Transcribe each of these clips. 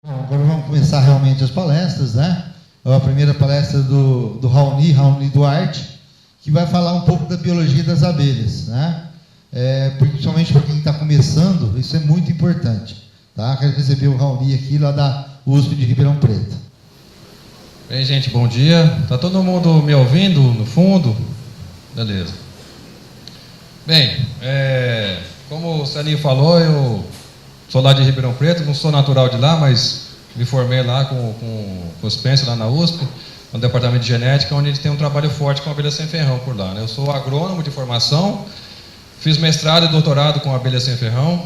Bom, agora vamos começar realmente as palestras, né? A primeira palestra do Raoni Duarte, que vai falar um pouco da biologia das abelhas, né? Principalmente para quem está começando, isso é muito importante, tá? Quero receber o Raoni aqui, lá da USP de Ribeirão Preto. Bem, gente, bom dia. Está todo mundo me ouvindo no fundo? Beleza. Bem, como o Celinho falou, eu sou lá de Ribeirão Preto, não sou natural de lá, mas me formei lá com o Spencer, lá na USP, no departamento de genética, onde a gente tem um trabalho forte com abelha sem ferrão por lá, né? Eu sou agrônomo de formação, fiz mestrado e doutorado com abelha sem ferrão,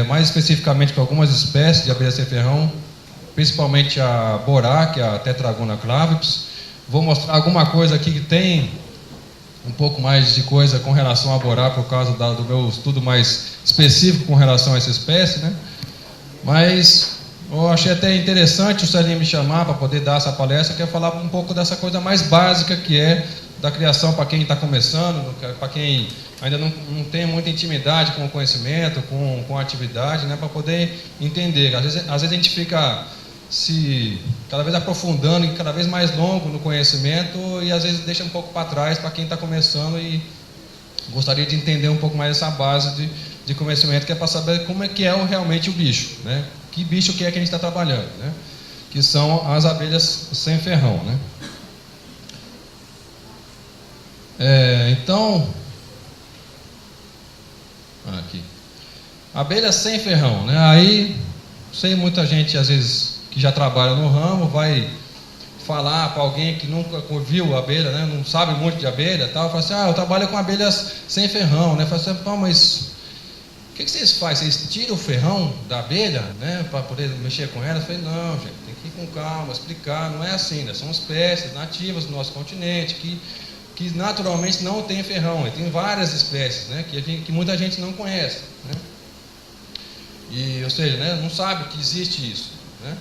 mais especificamente com algumas espécies de abelha sem ferrão, principalmente a borá, que é a Tetragona clavips. Vou mostrar alguma coisa aqui que tem um pouco mais de coisa com relação a borá, por causa do meu estudo mais específico com relação a essa espécie, né? Mas eu achei até interessante o Celinho me chamar para poder dar essa palestra, que é falar um pouco dessa coisa mais básica que é da criação para quem está começando, para quem ainda não tem muita intimidade com o conhecimento, com a atividade, né? Para poder entender. Às vezes a gente fica cada vez aprofundando e cada vez mais longo no conhecimento e às vezes deixa um pouco para trás para quem está começando e gostaria de entender um pouco mais essa base de conhecimento, que é para saber como é que é realmente o bicho, né? Que bicho que é que a gente está trabalhando, né? Que são as abelhas sem ferrão, né? Então, aqui, abelhas sem ferrão, né? Aí, sei, muita gente às vezes que já trabalha no ramo vai falar para alguém que nunca viu abelha, né? Não sabe muito de abelha, tal, fala assim: eu trabalho com abelhas sem ferrão, né? Fala assim: mas o que vocês fazem? Vocês tiram o ferrão da abelha, né, para poder mexer com ela? Eu falei: não, gente, tem que ir com calma, explicar, não é assim, né? São espécies nativas do nosso continente que naturalmente não tem ferrão, e tem várias espécies, né, que muita gente não conhece, né? Ou seja, né, não sabe que existe isso, né?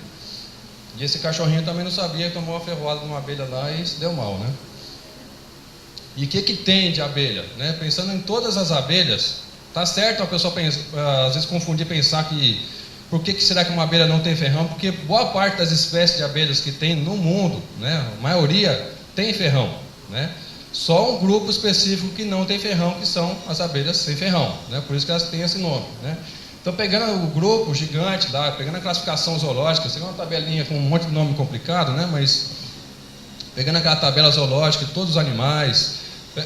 E esse cachorrinho também não sabia, que tomou uma ferroada de uma abelha lá e se deu mal, né? E o que tem de abelha, né? Pensando em todas as abelhas, tá certo a pessoa às vezes confundir, pensar que por que será que uma abelha não tem ferrão? Porque boa parte das espécies de abelhas que tem no mundo, né, a maioria tem ferrão, né? Só um grupo específico que não tem ferrão, que são as abelhas sem ferrão, né? Por isso que elas têm esse nome, né? Então, pegando o grupo gigante lá, pegando a classificação zoológica, você tem uma tabelinha com um monte de nome complicado, né? Mas pegando aquela tabela zoológica, todos os animais, um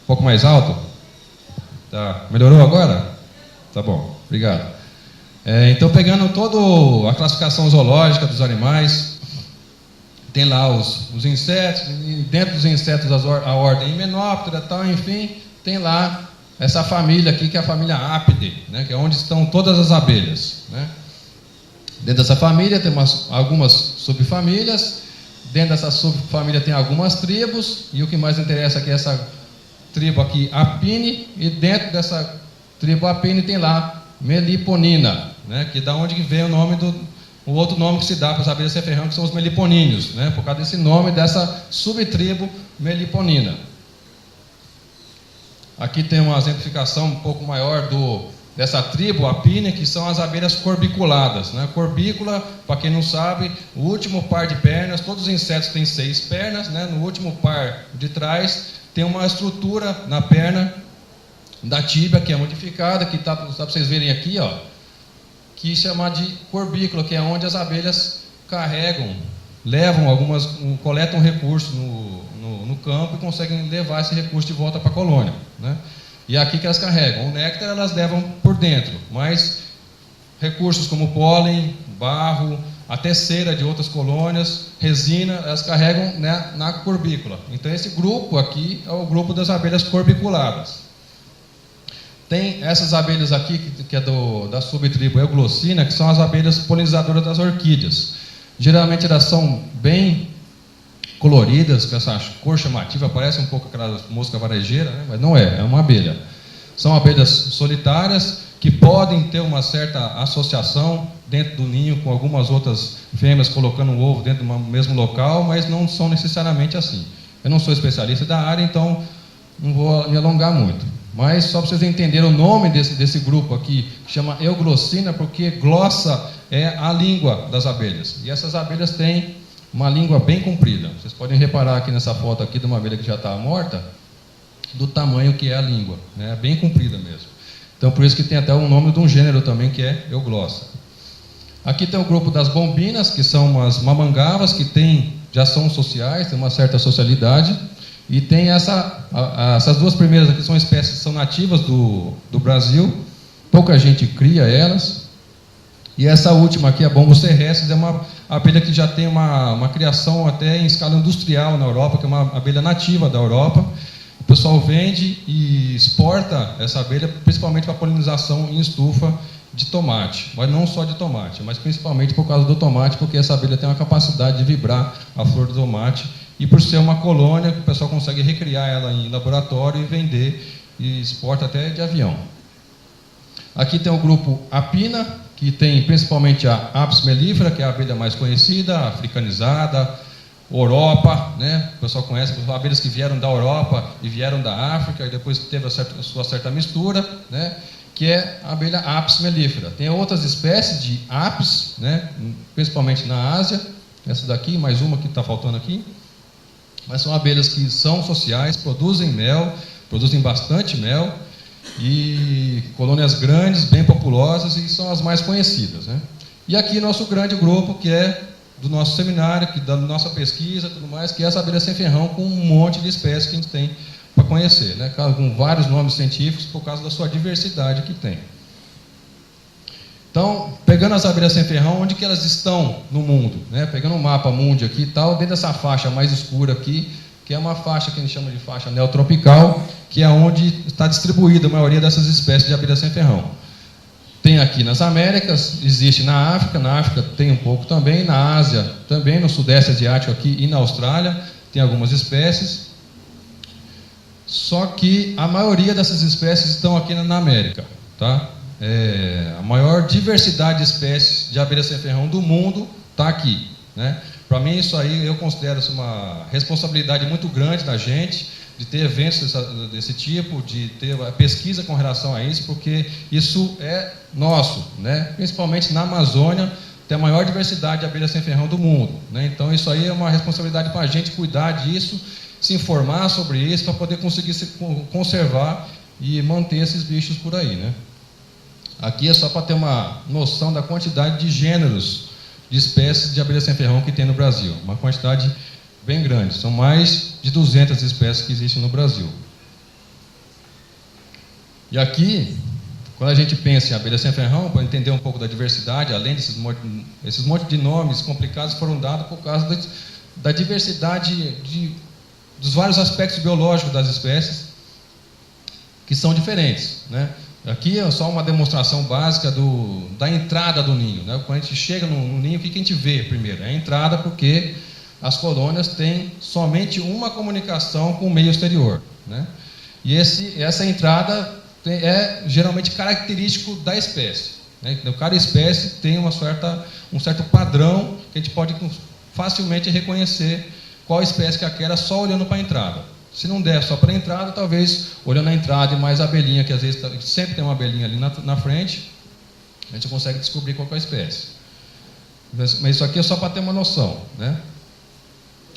pouco mais alto. Tá, melhorou agora? Tá bom, obrigado. Então, pegando toda a classificação zoológica dos animais, tem lá os insetos, e dentro dos insetos a ordem Hymenoptera, tal, enfim, tem lá essa família aqui, que é a família Apidae, né, que é onde estão todas as abelhas, né? Dentro dessa família tem algumas subfamílias, dentro dessa subfamília tem algumas tribos, e o que mais interessa aqui é essa tribo aqui, Apine, e dentro dessa tribo Apine tem lá Meliponina, né, que é da onde vem o nome o outro nome que se dá para as abelhas sem ferrão, que são os meliponíneos, né, por causa desse nome dessa subtribo Meliponina. Aqui tem uma exemplificação um pouco maior dessa tribo Apine, que são as abelhas corbiculadas, né? Corbícula, para quem não sabe, o último par de pernas, todos os insetos têm 6 pernas, né? No último par de trás tem uma estrutura na perna da tíbia, que é modificada, que dá para vocês verem aqui, ó, que chama de corbícula, que é onde as abelhas carregam, coletam recursos no campo e conseguem levar esse recurso de volta para a colônia, né? E é aqui que elas carregam. O néctar elas levam por dentro, mas recursos como pólen, barro, até cera de outras colônias, resina, elas carregam, né, na corbícula. Então esse grupo aqui é o grupo das abelhas corbiculadas. Tem essas abelhas aqui, que é da subtribo Euglossina, que são as abelhas polinizadoras das orquídeas. Geralmente elas são bem coloridas, com essa cor chamativa, parece um pouco aquela mosca varejeira, né? Mas não é uma abelha. São abelhas solitárias que podem ter uma certa associação dentro do ninho com algumas outras fêmeas colocando um ovo dentro do mesmo local, mas não são necessariamente assim. Eu não sou especialista da área, então não vou me alongar muito. Mas só para vocês entenderem o nome desse grupo aqui, que chama euglossina, porque glossa é a língua das abelhas. E essas abelhas têm uma língua bem comprida. Vocês podem reparar aqui nessa foto aqui de uma abelha que já está morta, do tamanho que é a língua, né? Bem comprida mesmo. Então por isso que tem até o nome de um gênero também, que é euglossa. Aqui tem o grupo das bombinas, que são umas mamangavas que já são sociais, têm uma certa socialidade. E tem essas duas primeiras aqui, são espécies que são nativas do Brasil, pouca gente cria elas. E essa última aqui, a Bombus terrestres, é uma abelha que já tem uma criação até em escala industrial na Europa, que é uma abelha nativa da Europa. O pessoal vende e exporta essa abelha, principalmente para polinização em estufa de tomate, mas não só de tomate, mas principalmente por causa do tomate, porque essa abelha tem uma capacidade de vibrar a flor do tomate, e por ser uma colônia, o pessoal consegue recriar ela em laboratório e vender, e exporta até de avião. Aqui tem o grupo Apina, que tem principalmente a Apis mellifera, que é a abelha mais conhecida, africanizada, Europa, né? O pessoal conhece, abelhas que vieram da Europa e vieram da África, e depois teve a sua certa mistura, né? Que é a abelha Apis mellifera. Tem outras espécies de Apis, né? Principalmente na Ásia, essa daqui, mais uma que está faltando aqui. Mas são abelhas que são sociais, produzem mel, produzem bastante mel, e colônias grandes, bem populosas, e são as mais conhecidas, né? E aqui nosso grande grupo, que é do nosso seminário, da nossa pesquisa, tudo mais, que é essa abelha sem ferrão, com um monte de espécies que a gente tem para conhecer, né? Com vários nomes científicos, por causa da sua diversidade que tem. Então, pegando as abelhas sem ferrão, onde que elas estão no mundo, né? Pegando um mapa mundi aqui e tal, dentro dessa faixa mais escura aqui, que é uma faixa que a gente chama de faixa neotropical, que é onde está distribuída a maioria dessas espécies de abelhas sem ferrão. Tem aqui nas Américas, existe na África tem um pouco também, na Ásia também, no Sudeste Asiático aqui e na Austrália, tem algumas espécies. Só que a maioria dessas espécies estão aqui na América, tá? A maior diversidade de espécies de abelha sem ferrão do mundo está aqui, né? Para mim, isso aí eu considero uma responsabilidade muito grande da gente, de ter eventos desse tipo, de ter pesquisa com relação a isso, porque isso é nosso, né? Principalmente na Amazônia, tem a maior diversidade de abelha sem ferrão do mundo, né? Então, isso aí é uma responsabilidade para a gente cuidar disso, se informar sobre isso, para poder conseguir se conservar e manter esses bichos por aí, né? Aqui é só para ter uma noção da quantidade de gêneros de espécies de abelha sem ferrão que tem no Brasil. Uma quantidade bem grande. São mais de 200 espécies que existem no Brasil. E aqui, quando a gente pensa em abelha sem ferrão, para entender um pouco da diversidade, além desses monte de nomes complicados, foram dados por causa da diversidade dos vários aspectos biológicos das espécies, que são diferentes, né? Aqui é só uma demonstração básica da entrada do ninho, né? Quando a gente chega no ninho, o que a gente vê primeiro? É a entrada, porque as colônias têm somente uma comunicação com o meio exterior, né? E essa entrada é geralmente característico da espécie, né? Então, cada espécie tem um certo padrão que a gente pode facilmente reconhecer qual espécie que é aquela só olhando para a entrada. Se não der só para a entrada, talvez olhando a entrada e mais a abelhinha, que às vezes sempre tem uma abelhinha ali na frente, a gente consegue descobrir qual é a espécie. Mas isso aqui é só para ter uma noção, né?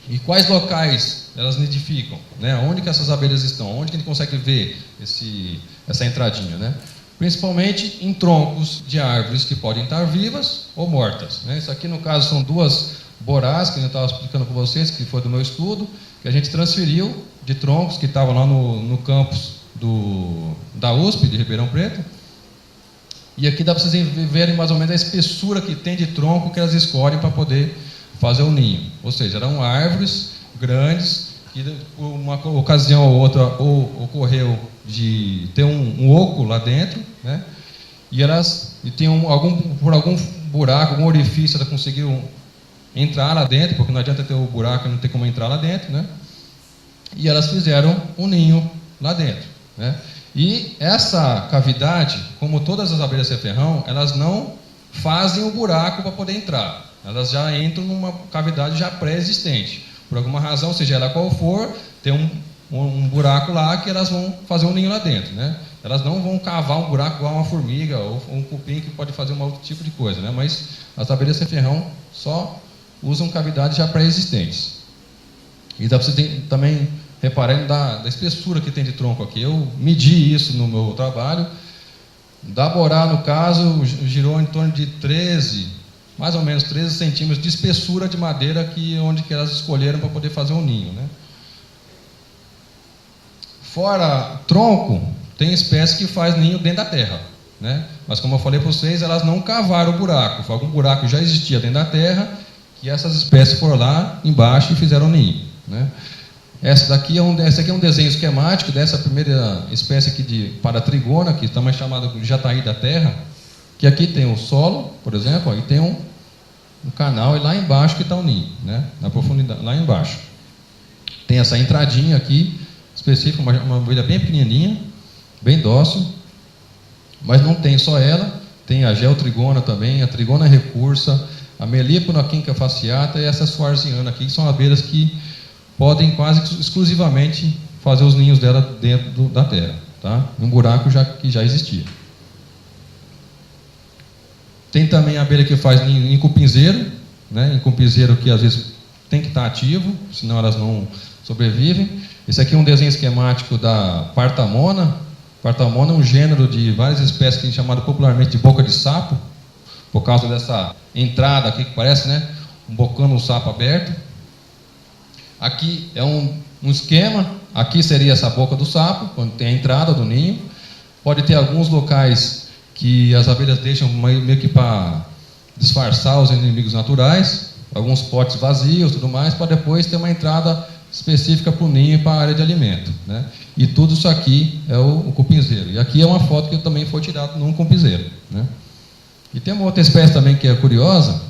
E quais locais elas nidificam, né? Onde que essas abelhas estão? Onde que a gente consegue ver essa entradinha, né? Principalmente em troncos de árvores que podem estar vivas ou mortas, né? Isso aqui, no caso, são duas borás, que eu estava explicando com vocês, que foi do meu estudo, que a gente transferiu de troncos que estavam lá no campus da USP, de Ribeirão Preto. E aqui dá para vocês verem mais ou menos a espessura que tem de tronco que elas escolhem para poder fazer o ninho. Ou seja, eram árvores grandes, que por uma ocasião ou outra ocorreu de ter um oco lá dentro, né? E tem por algum buraco, algum orifício, elas conseguiram entrar lá dentro, porque não adianta ter o buraco e não ter como entrar lá dentro, né? E elas fizeram um ninho lá dentro, né? E essa cavidade, como todas as abelhas sem ferrão, elas não fazem o buraco para poder entrar. Elas já entram numa cavidade já pré-existente. Por alguma razão, seja ela qual for, tem um buraco lá que elas vão fazer um ninho lá dentro, né? Elas não vão cavar um buraco igual uma formiga ou um cupim que pode fazer um outro tipo de coisa, né? Mas as abelhas sem ferrão só usam cavidades já pré-existentes. E dá para você também reparar da espessura que tem de tronco aqui. Eu medi isso no meu trabalho. Da Borá, no caso, girou em torno de 13, mais ou menos 13 centímetros de espessura de madeira onde que elas escolheram para poder fazer um ninho, né? Fora tronco, tem espécie que faz ninho dentro da terra, né? Mas como eu falei para vocês, elas não cavaram o buraco. Foi algum buraco que já existia dentro da terra, que essas espécies foram lá embaixo e fizeram ninho, né? Esse aqui é um desenho esquemático dessa primeira espécie aqui de paratrigona, que também é chamada de jataí da terra, que aqui tem o solo, por exemplo, aí tem um canal, e lá embaixo que está o ninho, né? Na profundidade, lá embaixo. Tem essa entradinha aqui, específica, uma abelha bem pequenininha, bem dócil, mas não tem só ela, tem a geotrigona também, a trigona recursa, a melípona quinca fasciata e essa suarziana aqui, que são abelhas que podem quase exclusivamente fazer os ninhos dela dentro da terra, tá? Um buraco que já existia. Tem também a abelha que faz ninho em cupinzeiro, né? Em cupinzeiro que às vezes tem que estar ativo, senão elas não sobrevivem. Esse aqui é um desenho esquemático da Partamona. Partamona é um gênero de várias espécies que é chamado popularmente de boca de sapo, por causa dessa entrada aqui que parece, né? Um bocão no sapo aberto. Aqui é um esquema, aqui seria essa boca do sapo, quando tem a entrada do ninho. Pode ter alguns locais que as abelhas deixam meio que para disfarçar os inimigos naturais, alguns potes vazios, tudo mais, para depois ter uma entrada específica para o ninho e para a área de alimento, né? E tudo isso aqui é o cupinzeiro. E aqui é uma foto que também foi tirada num cupinzeiro, né? E tem uma outra espécie também que é curiosa,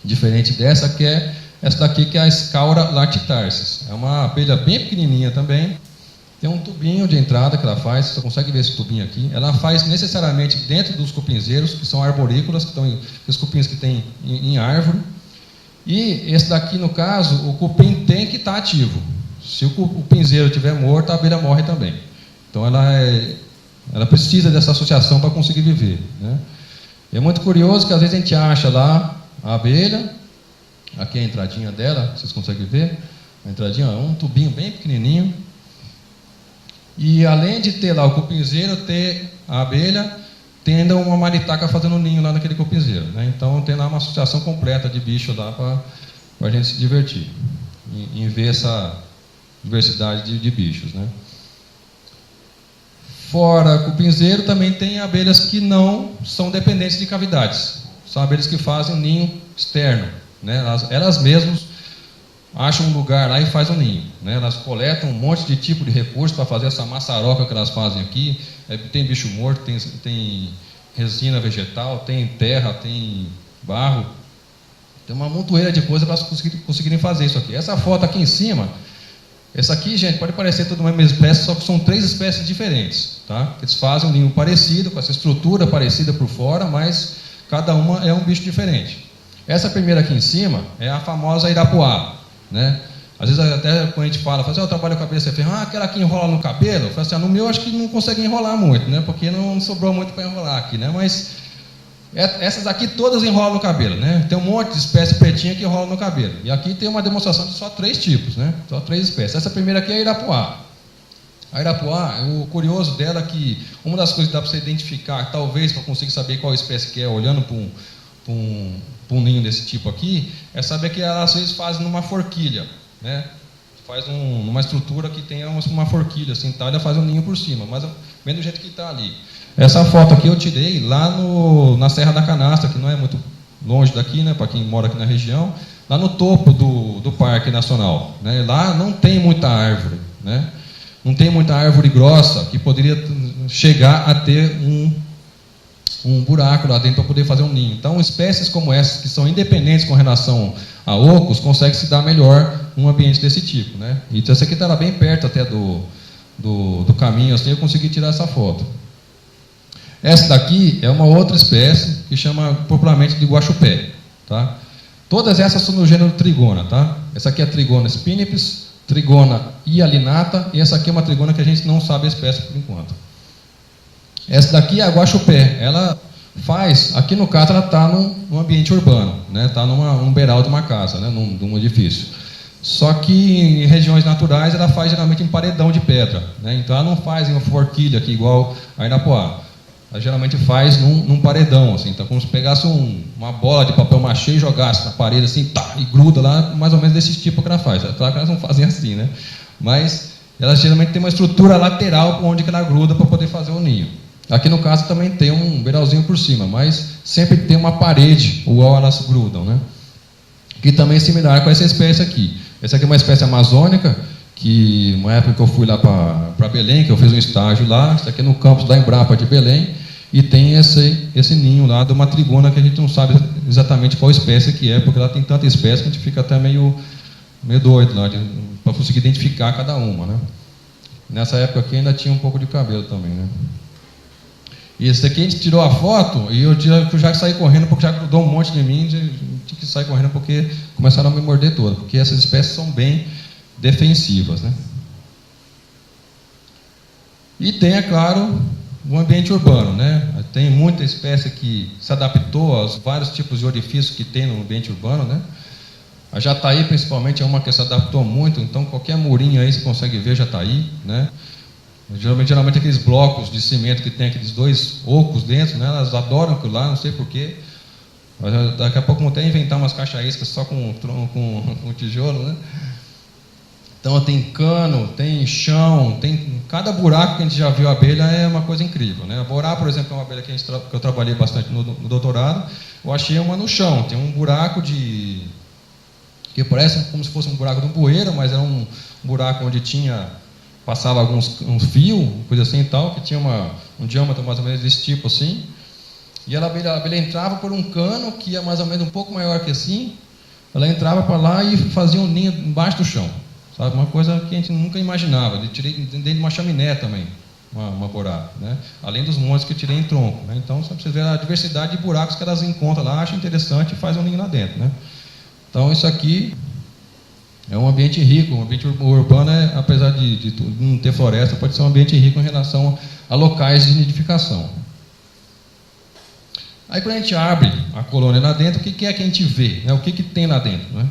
diferente dessa, que é essa daqui, que é a Scaura lactitarsis. É uma abelha bem pequenininha também. Tem um tubinho de entrada que ela faz, você consegue ver esse tubinho aqui. Ela faz necessariamente dentro dos cupinzeiros, que são arborícolas, que estão os cupins que tem em árvore. E esse daqui, no caso, o cupim tem que estar ativo. Se o cupinzeiro estiver morto, a abelha morre também. Então ela precisa dessa associação para conseguir viver, né? É muito curioso que às vezes a gente acha lá a abelha, aqui é a entradinha dela, vocês conseguem ver? A entradinha é um tubinho bem pequenininho. E além de ter lá o cupinzeiro, ter a abelha, tem ainda uma maritaca fazendo ninho lá naquele cupinzeiro, né? Então tem lá uma associação completa de bicho lá para a gente se divertir em ver essa diversidade de bichos, né? Fora cupinzeiro, também tem abelhas que não são dependentes de cavidades. São abelhas que fazem um ninho externo, né? Elas mesmas acham um lugar lá e fazem um ninho, né? Elas coletam um monte de tipo de recurso para fazer essa maçaroca que elas fazem aqui. Tem bicho morto, tem resina vegetal, tem terra, tem barro. Tem uma montoeira de coisa para elas conseguirem fazer isso aqui. Essa foto aqui em cima, essa aqui, gente, pode parecer tudo a mesma espécie, só que são 3 espécies diferentes, tá? Eles fazem um ninho parecido, com essa estrutura parecida por fora, mas cada uma é um bicho diferente. Essa primeira aqui em cima é a famosa Irapuá, né? Às vezes até quando a gente fala eu trabalho com a abelha sem ferrão, aquela que enrola no cabelo, eu falo assim, no meu acho que não consegue enrolar muito, né? Porque não sobrou muito para enrolar aqui, né? Mas essas aqui todas enrolam no cabelo, né? Tem um monte de espécie pretinha que enrola no cabelo. E aqui tem uma demonstração de só 3 tipos, né? Só 3 espécies. Essa primeira aqui é a Irapuá. A Irapuá, o curioso dela é que uma das coisas que dá para você identificar, talvez para conseguir saber qual espécie que é, olhando para um ninho desse tipo aqui, é saber que elas às vezes fazem numa forquilha, né? Faz numa estrutura que tem uma forquilha assim, tal, ela faz um ninho por cima, mas bem do jeito que está ali. Essa foto aqui eu tirei lá na Serra da Canastra, que não é muito longe daqui, né, para quem mora aqui na região, lá no topo do Parque Nacional, né? Lá não tem muita árvore, né? Não tem muita árvore grossa que poderia chegar a ter um buraco lá dentro para poder fazer um ninho. Então, espécies como essas, que são independentes com relação a ocos, conseguem se dar melhor num ambiente desse tipo, né? E essa aqui estava bem perto até do caminho, assim, eu consegui tirar essa foto. Essa daqui é uma outra espécie que chama popularmente de guaxupé, tá? Todas essas são no gênero Trigona, tá? Essa aqui é a Trigona spinipes, trigona hialinata, e essa aqui é uma trigona que a gente não sabe a espécie por enquanto. Essa daqui é a guaxupé. Ela faz, aqui no caso, ela está num ambiente urbano, né? Está num beiral de uma casa, né? De um edifício. Só que em regiões naturais ela faz geralmente em paredão de pedra, né? Então ela não faz em uma forquilha aqui igual a Irapuá. Ela geralmente faz num paredão, assim. Então, como se pegasse uma bola de papel machê e jogasse na parede assim, tá, e gruda lá, mais ou menos desse tipo que ela faz. Claro que elas não fazem assim, né? Mas ela geralmente tem uma estrutura lateral por onde que ela gruda para poder fazer o ninho. Aqui no caso também tem um beiralzinho por cima, mas sempre tem uma parede igual elas grudam, né? Que também é similar com essa espécie aqui. Essa aqui é uma espécie amazônica, que uma época que eu fui lá para Belém, que eu fiz um estágio lá, isso aqui é no campus da Embrapa de Belém, e tem esse ninho lá de uma trigona que a gente não sabe exatamente qual espécie que é, porque ela tem tanta espécie que a gente fica até meio doido lá, para conseguir identificar cada uma, né? Nessa época aqui ainda tinha um pouco de cabelo também, né? E esse aqui a gente tirou a foto e eu já saí correndo, porque já grudou um monte de mim, tinha que sair correndo porque começaram a me morder toda, porque essas espécies são bem defensivas, né? E tem, é claro, o ambiente urbano, né? Tem muita espécie que se adaptou aos vários tipos de orifícios que tem no ambiente urbano, né? A jataí, principalmente, é uma que se adaptou muito, então qualquer murinho aí você consegue ver jataí, né? Geralmente aqueles blocos de cimento que tem aqueles dois ocos dentro, né? Elas adoram aquilo lá, não sei porquê. Daqui a pouco vão até inventar umas caixaíscas só com tijolo, né? Então tem cano, tem chão, tem cada buraco que a gente já viu a abelha é uma coisa incrível, né? A borá, por exemplo, é uma abelha que eu trabalhei bastante no doutorado. Eu achei uma no chão, tem um buraco que parece como se fosse um buraco de um bueiro, mas era um buraco onde passava um fio, coisa assim e tal, que tinha um diâmetro mais ou menos desse tipo assim. E a abelha entrava por um cano que ia mais ou menos um pouco maior que assim. Ela entrava para lá e fazia um ninho embaixo do chão. Sabe? Uma coisa que a gente nunca imaginava. Eu tirei dentro de uma chaminé também, uma borá, né? Além dos montes que eu tirei em tronco, né? Então, só para vocês verem a diversidade de buracos que elas encontram lá, acham interessante e faz um ninho lá dentro, né? Então, isso aqui é um ambiente rico. Um ambiente urbano, apesar de não ter floresta, pode ser um ambiente rico em relação a locais de nidificação. Aí, quando a gente abre a colônia lá dentro, o que é que a gente vê? Né? O que tem lá dentro, né?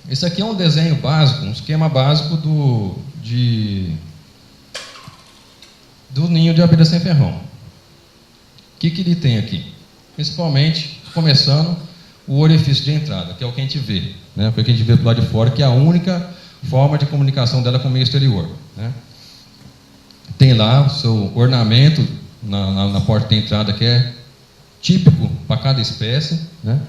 Esse aqui é um desenho básico, um esquema básico do ninho de abelha sem ferrão. O que ele tem aqui? Principalmente, começando, o orifício de entrada, que é o que a gente vê, né? O que a gente vê do lado de fora, que é a única forma de comunicação dela com o meio exterior, né? Tem lá o seu ornamento na porta de entrada, que é típico para cada espécie, né?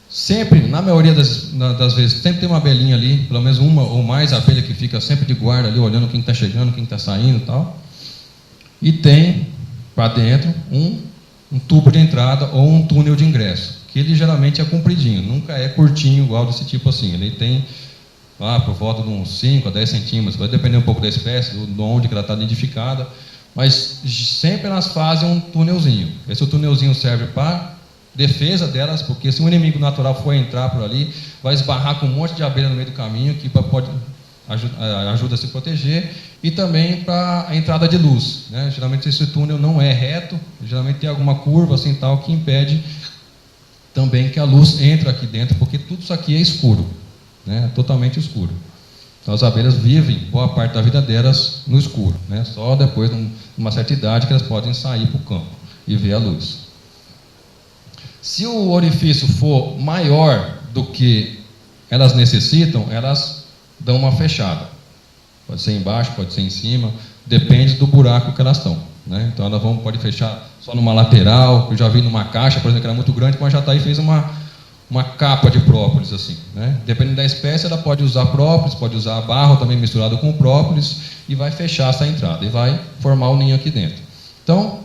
Sempre, na maioria das vezes, sempre tem uma abelhinha ali, pelo menos uma ou mais abelha que fica sempre de guarda ali, olhando quem está chegando, quem está saindo e tal. E tem, para dentro, um tubo de entrada ou um túnel de ingresso, que ele geralmente é compridinho, nunca é curtinho igual desse tipo assim. Ele tem lá por volta de uns 5 a 10 centímetros, vai depender um pouco da espécie, de onde que ela está nidificada, mas sempre elas fazem um túnelzinho. Esse túnelzinho serve para defesa delas, porque se um inimigo natural for entrar por ali, vai esbarrar com um monte de abelha no meio do caminho, que ajuda a se proteger, e também para a entrada de luz, né? Geralmente esse túnel não é reto, geralmente tem alguma curva assim tal que impede também que a luz entre aqui dentro, porque tudo isso aqui é escuro, né? Totalmente escuro. Então as abelhas vivem boa parte da vida delas no escuro, né? Só depois de uma certa idade que elas podem sair para o campo e ver a luz. Se o orifício for maior do que elas necessitam, elas dão uma fechada. Pode ser embaixo, pode ser em cima, depende do buraco que elas estão, né? Então elas pode fechar só numa lateral. Eu já vi numa caixa, por exemplo, que era muito grande, mas já está aí, fez uma capa de própolis assim, né? Dependendo da espécie, ela pode usar própolis, pode usar barro também misturado com própolis e vai fechar essa entrada e vai formar o ninho aqui dentro. Então,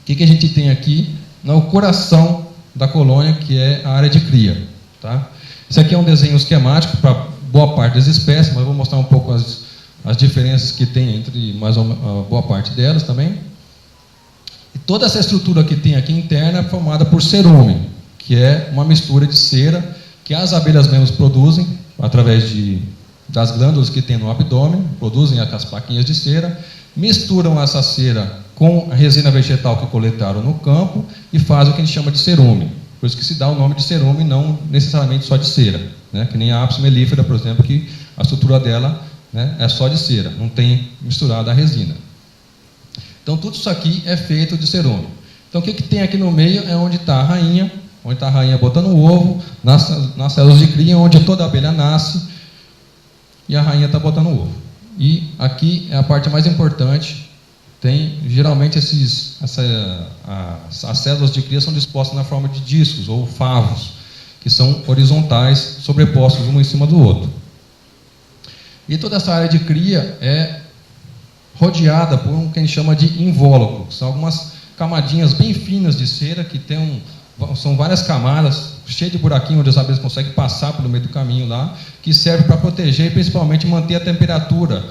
o que a gente tem aqui no coração da colônia, que é a área de cria, tá? Esse aqui é um desenho esquemático para boa parte das espécies, mas vou mostrar um pouco as diferenças que tem entre boa parte delas também. E toda essa estrutura que tem aqui interna é formada por cerume, que é uma mistura de cera que as abelhas mesmas produzem através de das glândulas que tem no abdômen, produzem aquelas plaquinhas de cera, misturam essa cera com a resina vegetal que coletaram no campo e fazem o que a gente chama de cerume. Por isso que se dá o nome de cerume, não necessariamente só de cera, né? Que nem a Apis mellifera, por exemplo, que a estrutura dela, né, é só de cera, não tem misturada a resina. Então tudo isso aqui é feito de cerume. Então o que tem aqui no meio é onde está a rainha, botando o ovo, nas células de cria, onde toda abelha nasce, e a rainha está botando o ovo. E aqui é a parte mais importante, geralmente as células de cria são dispostas na forma de discos, ou favos, que são horizontais, sobrepostos um em cima do outro. E toda essa área de cria é rodeada por um que a gente chama de invólucro, que são algumas camadinhas bem finas de cera, que são várias camadas, cheias de buraquinho, onde as abelhas conseguem passar pelo meio do caminho lá, que serve para proteger e principalmente manter a temperatura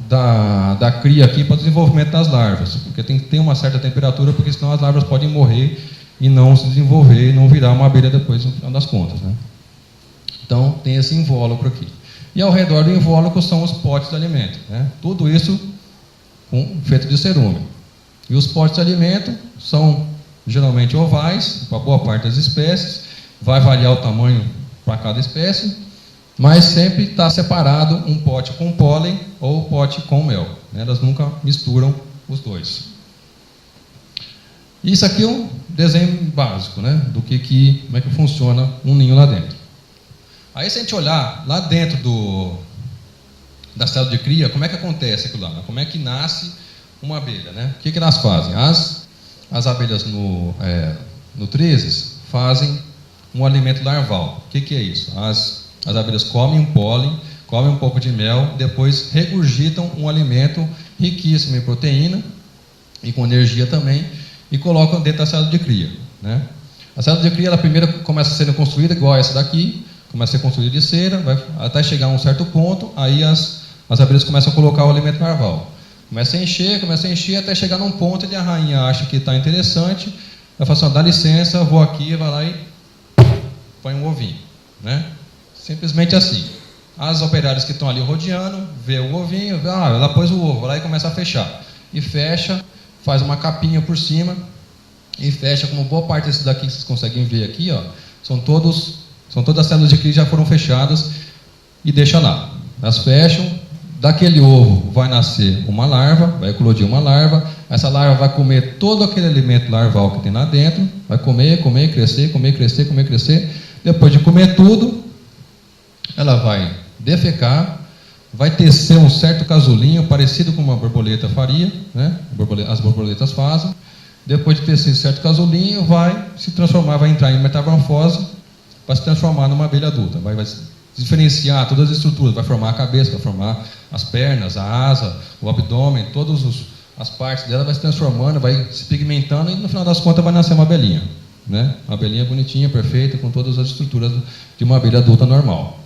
da cria aqui para o desenvolvimento das larvas, porque tem que ter uma certa temperatura, porque senão as larvas podem morrer e não se desenvolver e não virar uma abelha depois, no final das contas, né? Então, tem esse invólucro aqui. E ao redor do invólucro são os potes de alimento, né? Tudo isso feito de cerume. E os potes de alimento são geralmente ovais, para boa parte das espécies, vai variar o tamanho para cada espécie, mas sempre está separado um pote com pólen ou pote com mel, né? Elas nunca misturam os dois. Isso aqui é um desenho básico, né? Do como é que funciona um ninho lá dentro. Aí, se a gente olhar lá dentro da célula de cria, como é que acontece aquilo lá? Como é que nasce uma abelha, né? O que elas fazem? As abelhas nutrizes fazem um alimento larval. O que é isso? As abelhas comem um pólen, comem um pouco de mel, depois regurgitam um alimento riquíssimo em proteína e com energia também, e colocam dentro da célula de cria, né? A célula de cria, ela primeiro começa sendo construída igual essa daqui, começa a ser construída de cera, até chegar a um certo ponto, aí as abelhas começam a colocar o alimento larval. Começa a encher, até chegar num ponto onde a rainha acha que está interessante, ela fala assim, dá licença, vou aqui, vai lá e põe um ovinho, né? Simplesmente assim. As operárias que estão ali rodeando, vê o ovinho, ela pôs o ovo, vai lá e começa a fechar. E fecha, faz uma capinha por cima, e fecha, como boa parte desses daqui que vocês conseguem ver aqui, ó, são todas as células de cria que já foram fechadas, e deixa lá. Elas fecham, daquele ovo vai nascer uma larva, vai eclodir uma larva, essa larva vai comer todo aquele alimento larval que tem lá dentro, vai comer, crescer, depois de comer tudo, ela vai defecar, vai tecer um certo casulinho, parecido com uma borboleta faria, né? As borboletas fazem. Depois de tecer certo casulinho, vai se transformar, vai entrar em metamorfose, para se transformar numa abelha adulta. Vai diferenciar todas as estruturas, vai formar a cabeça, vai formar as pernas, a asa, o abdômen, todas as partes dela vai se transformando, vai se pigmentando e no final das contas vai nascer uma abelhinha, né? Uma abelhinha bonitinha, perfeita, com todas as estruturas de uma abelha adulta normal.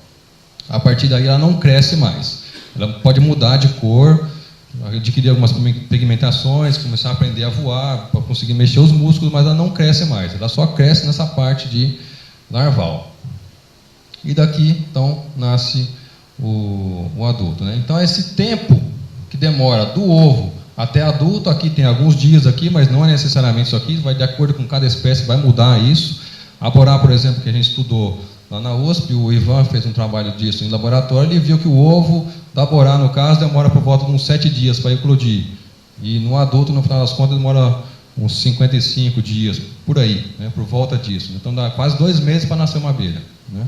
A partir daí ela não cresce mais. Ela pode mudar de cor, adquirir algumas pigmentações, começar a aprender a voar, para conseguir mexer os músculos, mas ela não cresce mais. Ela só cresce nessa parte de larval. E daqui, então, nasce o adulto, né? Então, esse tempo que demora do ovo até adulto, aqui tem alguns dias aqui, mas não é necessariamente isso aqui, vai de acordo com cada espécie, vai mudar isso. A borá, por exemplo, que a gente estudou lá na USP, o Ivan fez um trabalho disso em laboratório, ele viu que o ovo da borá, no caso, demora por volta de uns 7 dias para eclodir. E no adulto, no final das contas, demora uns 55 dias, por aí, né, por volta disso. Então, dá quase 2 meses para nascer uma abelha, né,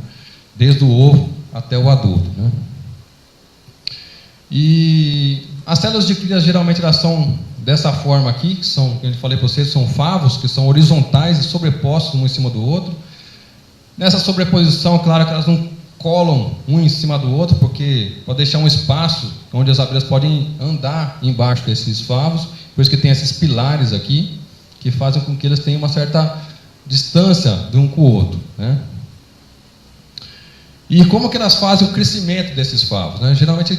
desde o ovo até o adulto, né. E as células de cria, geralmente, elas são dessa forma aqui, que são, como eu falei para vocês, são favos, que são horizontais e sobrepostos um em cima do outro. Nessa sobreposição, claro que elas não colam um em cima do outro, porque pode deixar um espaço onde as abelhas podem andar embaixo desses favos, por isso que tem esses pilares aqui, que fazem com que eles tenham uma certa distância de um com o outro, né? E como que elas fazem o crescimento desses favos, né? Geralmente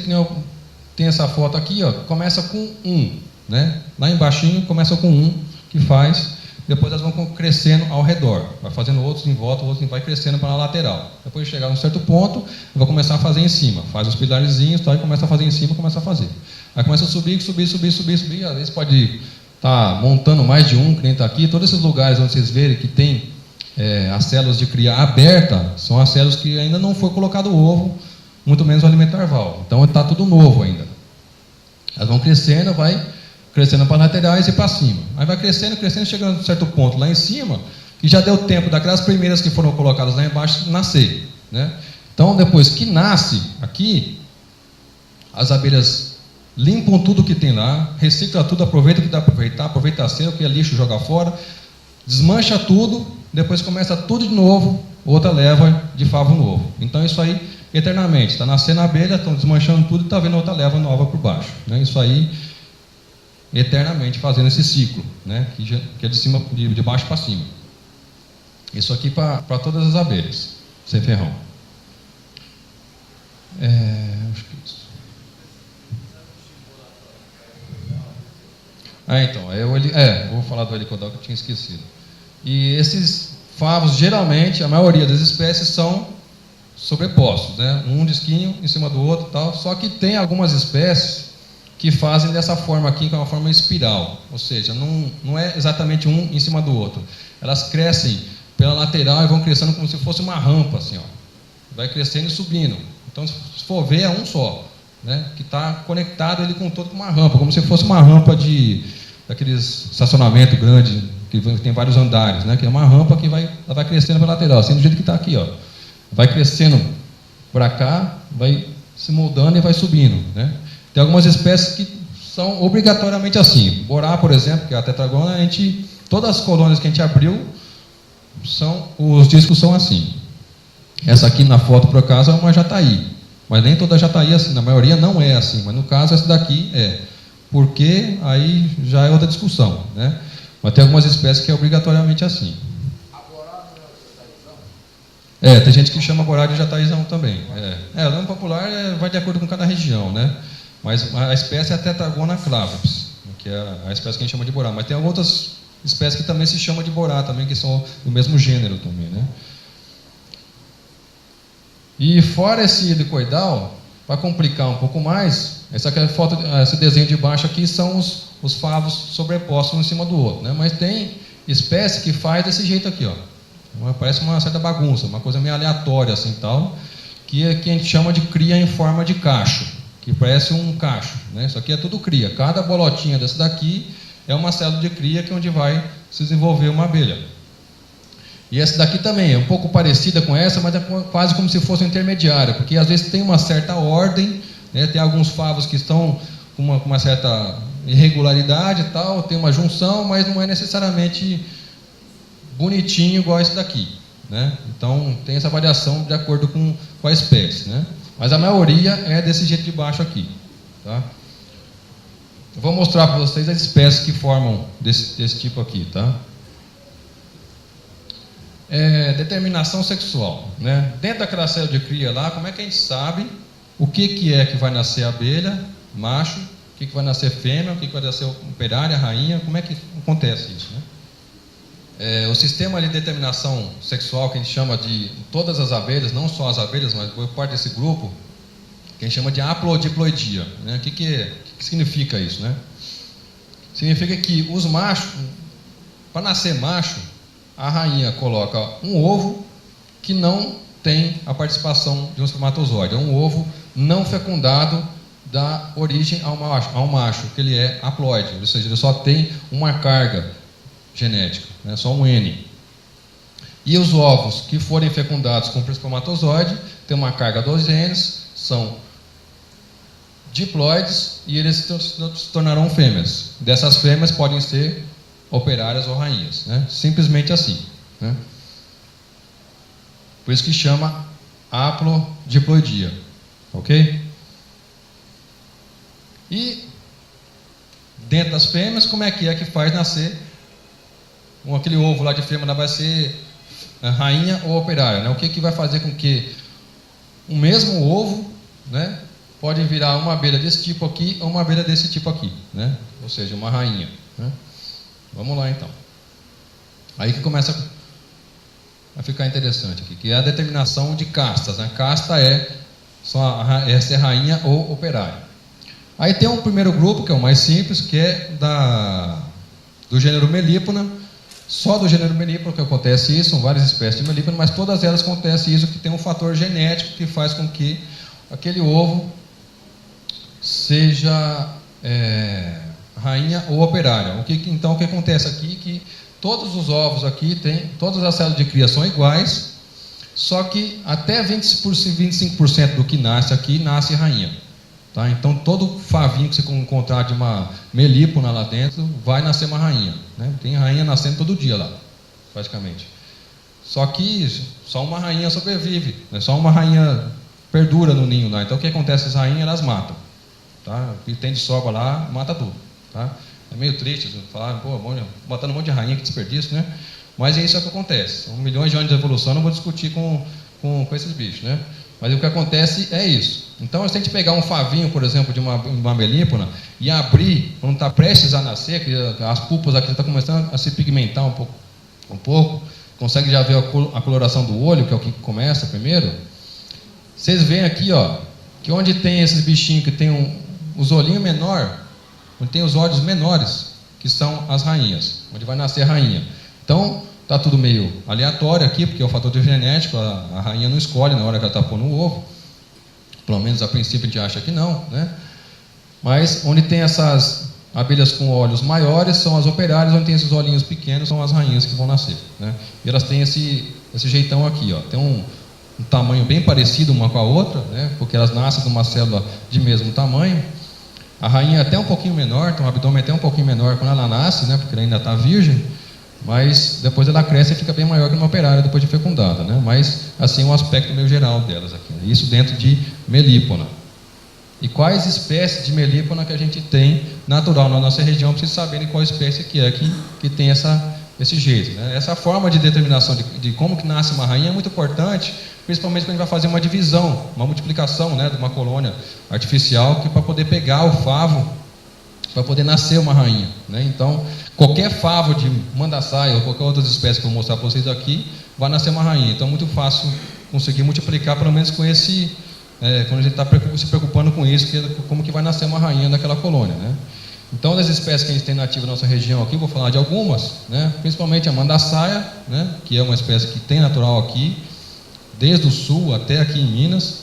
tem essa foto aqui, ó, começa com um, né? Lá embaixinho começa com um, que faz, depois elas vão crescendo ao redor, vai fazendo outros em volta, outros vai crescendo para a lateral. Depois de chegar a um certo ponto, vai começar a fazer em cima, faz os pilarzinhos, tá, e começa a fazer em cima, começa a fazer. Aí começa a subir, às vezes pode estar montando mais de um, que nem está aqui. Todos esses lugares onde vocês verem que tem as células de cria aberta, são as células que ainda não foi colocado o ovo, muito menos o alimento larval. Então está tudo novo ainda. Elas vão crescendo, vai crescendo para laterais e para cima. Aí vai crescendo, chegando a um certo ponto lá em cima, que já deu tempo daquelas primeiras que foram colocadas lá embaixo nascer, né? Então, depois que nasce aqui, as abelhas limpam tudo que tem lá, recicla tudo, aproveita o que dá para aproveitar, aproveita a cera, o que é lixo, joga fora, desmancha tudo, depois começa tudo de novo, outra leva de favo novo. Então, isso aí, eternamente, está nascendo a abelha, estão desmanchando tudo e está vendo outra leva nova por baixo, né? Isso aí, eternamente fazendo esse ciclo, né? Que é de baixo para cima. Isso aqui para todas as abelhas, sem ferrão. Acho que isso. Então, vou falar do helicodal que eu tinha esquecido. E esses favos, geralmente, a maioria das espécies são sobrepostos, né? Um disquinho em cima do outro, tal. Só que tem algumas espécies que fazem dessa forma aqui, que é uma forma espiral, ou seja, não é exatamente um em cima do outro. Elas crescem pela lateral e vão crescendo como se fosse uma rampa, assim, ó. Vai crescendo e subindo. Então, se for ver, é um só, né? Que está conectado ele com todo com uma rampa, como se fosse uma rampa daqueles estacionamento grande, que tem vários andares, né? Que é uma rampa que ela vai crescendo pela lateral, assim do jeito que está aqui, ó. Vai crescendo para cá, vai se moldando e vai subindo, né? Tem algumas espécies que são obrigatoriamente assim. Borá, por exemplo, que é a tetragona, todas as colônias que a gente abriu, os discos são assim. Essa aqui na foto, por acaso, é uma jataí. Mas nem toda jataí é assim, na maioria não é assim. Mas no caso, essa daqui é. Porque aí já é outra discussão, né? Mas tem algumas espécies que é obrigatoriamente assim. A borá não é jataízão? Tem gente que chama borá de jataízão também. O nome popular vai de acordo com cada região, né? Mas a espécie é a Tetragona clavips, que é a espécie que a gente chama de borá. Mas tem outras espécies que também se chamam de borá, também, que são do mesmo gênero também, né? E fora esse helicoidal, para complicar um pouco mais, esse desenho de baixo aqui são os favos sobrepostos um em cima do outro, né? Mas tem espécie que faz desse jeito aqui, ó. Parece uma certa bagunça, uma coisa meio aleatória assim tal, que a gente chama de cria em forma de cacho, que parece um cacho, né? Isso aqui é tudo cria. Cada bolotinha dessa daqui é uma célula de cria que é onde vai se desenvolver uma abelha. E essa daqui também é um pouco parecida com essa, mas é quase como se fosse um intermediário, porque às vezes tem uma certa ordem, né? Tem alguns favos que estão com uma certa irregularidade e tal, tem uma junção, mas não é necessariamente bonitinho igual esse daqui, né? Então tem essa variação de acordo com a espécie, né? Mas a maioria é desse jeito de baixo aqui, tá? Eu vou mostrar para vocês as espécies que formam desse tipo aqui, tá? Determinação sexual, né? Dentro daquela célula de cria lá, como é que a gente sabe o que é que vai nascer a abelha, macho, o que vai nascer fêmea, o que vai nascer operária, rainha, como é que acontece isso, né? O sistema de determinação sexual que a gente chama de todas as abelhas, não só as abelhas, mas por parte desse grupo, que a gente chama de haplodiploidia, né? O que significa isso, né? Significa que os machos, para nascer macho, a rainha coloca um ovo que não tem a participação de um espermatozoide. É um ovo não fecundado, dá origem ao macho, que ele é haploide, ou seja, ele só tem uma carga genética, né, só um N. E os ovos que forem fecundados com espermatozoide têm uma carga 2 Ns, são diploides e eles se tornarão fêmeas. Dessas fêmeas podem ser operárias ou rainhas, né? Simplesmente assim, né? Por isso que chama haplodiploidia, ok? E dentro das fêmeas, como é que faz nascer aquele ovo lá de fêmea, vai ser rainha ou operária, né? O que vai fazer com que o mesmo ovo, né, pode virar uma abelha desse tipo aqui ou uma abelha desse tipo aqui, né? Ou seja, uma rainha, né? Vamos lá então. Aí que começa a ficar interessante aqui, que é a determinação de castas, né? Casta é ser rainha ou operária. Aí tem um primeiro grupo, que é o mais simples, que é do gênero Melípona. Só do gênero Melípona que acontece isso, são várias espécies de Melípona, mas todas elas acontece isso, que tem um fator genético que faz com que aquele ovo seja rainha ou operária. Então o que acontece aqui é que todos os ovos aqui todas as células de cria são iguais, só que até 25% do que nasce aqui nasce rainha. Tá? Então todo favinho que você encontrar de uma melípona lá dentro vai nascer uma rainha. Né? Tem rainha nascendo todo dia lá, praticamente. Só que só uma rainha sobrevive, né? Só uma rainha perdura no ninho lá. Então o que acontece? As rainhas elas matam. Tá? O que tem de sobra lá mata tudo. Tá? É meio triste falar, pô, botando um monte de rainha, que desperdício, né? Mas é isso que acontece. São milhões de anos de evolução, não vou discutir com esses bichos, né? Mas o que acontece é isso. Então, se a gente pegar um favinho, por exemplo, de uma melípona e abrir, quando está prestes a nascer, que as pulpas aqui estão começando a se pigmentar um pouco, consegue já ver a coloração do olho, que é o que começa primeiro. Vocês veem aqui, ó, que onde tem esses bichinhos que tem os olhinhos menores, onde tem os olhos menores, que são as rainhas, onde vai nascer a rainha. Então, está tudo meio aleatório aqui, porque é o fator genético, a rainha não escolhe na hora que ela está pondo o ovo. Pelo menos a princípio a gente acha que não, né? Mas onde tem essas abelhas com olhos maiores são as operárias, onde tem esses olhinhos pequenos são as rainhas que vão nascer, né? E elas têm esse jeitão aqui, ó. Tem um tamanho bem parecido uma com a outra, né? Porque elas nascem de uma célula de mesmo tamanho. A rainha é até um pouquinho menor, então o abdômen é até um pouquinho menor quando ela nasce, né? Porque ela ainda está virgem. Mas depois ela cresce e fica bem maior que uma operária depois de fecundada, né? Mas assim é um aspecto meio geral delas aqui, né? Isso dentro de melípona. E quais espécies de melípona que a gente tem natural na nossa região, para vocês saberem qual espécie que é que tem esse jeito, né? Essa forma de determinação de como que nasce uma rainha é muito importante, principalmente quando a gente vai fazer uma divisão, uma multiplicação, né, de uma colônia artificial, que para poder pegar o favo, para poder nascer uma rainha, né? Então, qualquer favo de mandaçaia ou qualquer outra espécie que eu vou mostrar para vocês aqui, vai nascer uma rainha. Então, é muito fácil conseguir multiplicar, pelo menos com quando a gente está se preocupando com isso, como que vai nascer uma rainha naquela colônia, né? Então, das espécies que a gente tem nativa na nossa região aqui, vou falar de algumas, né? Principalmente a mandaçaia, né? Que é uma espécie que tem natural aqui, desde o sul até aqui em Minas.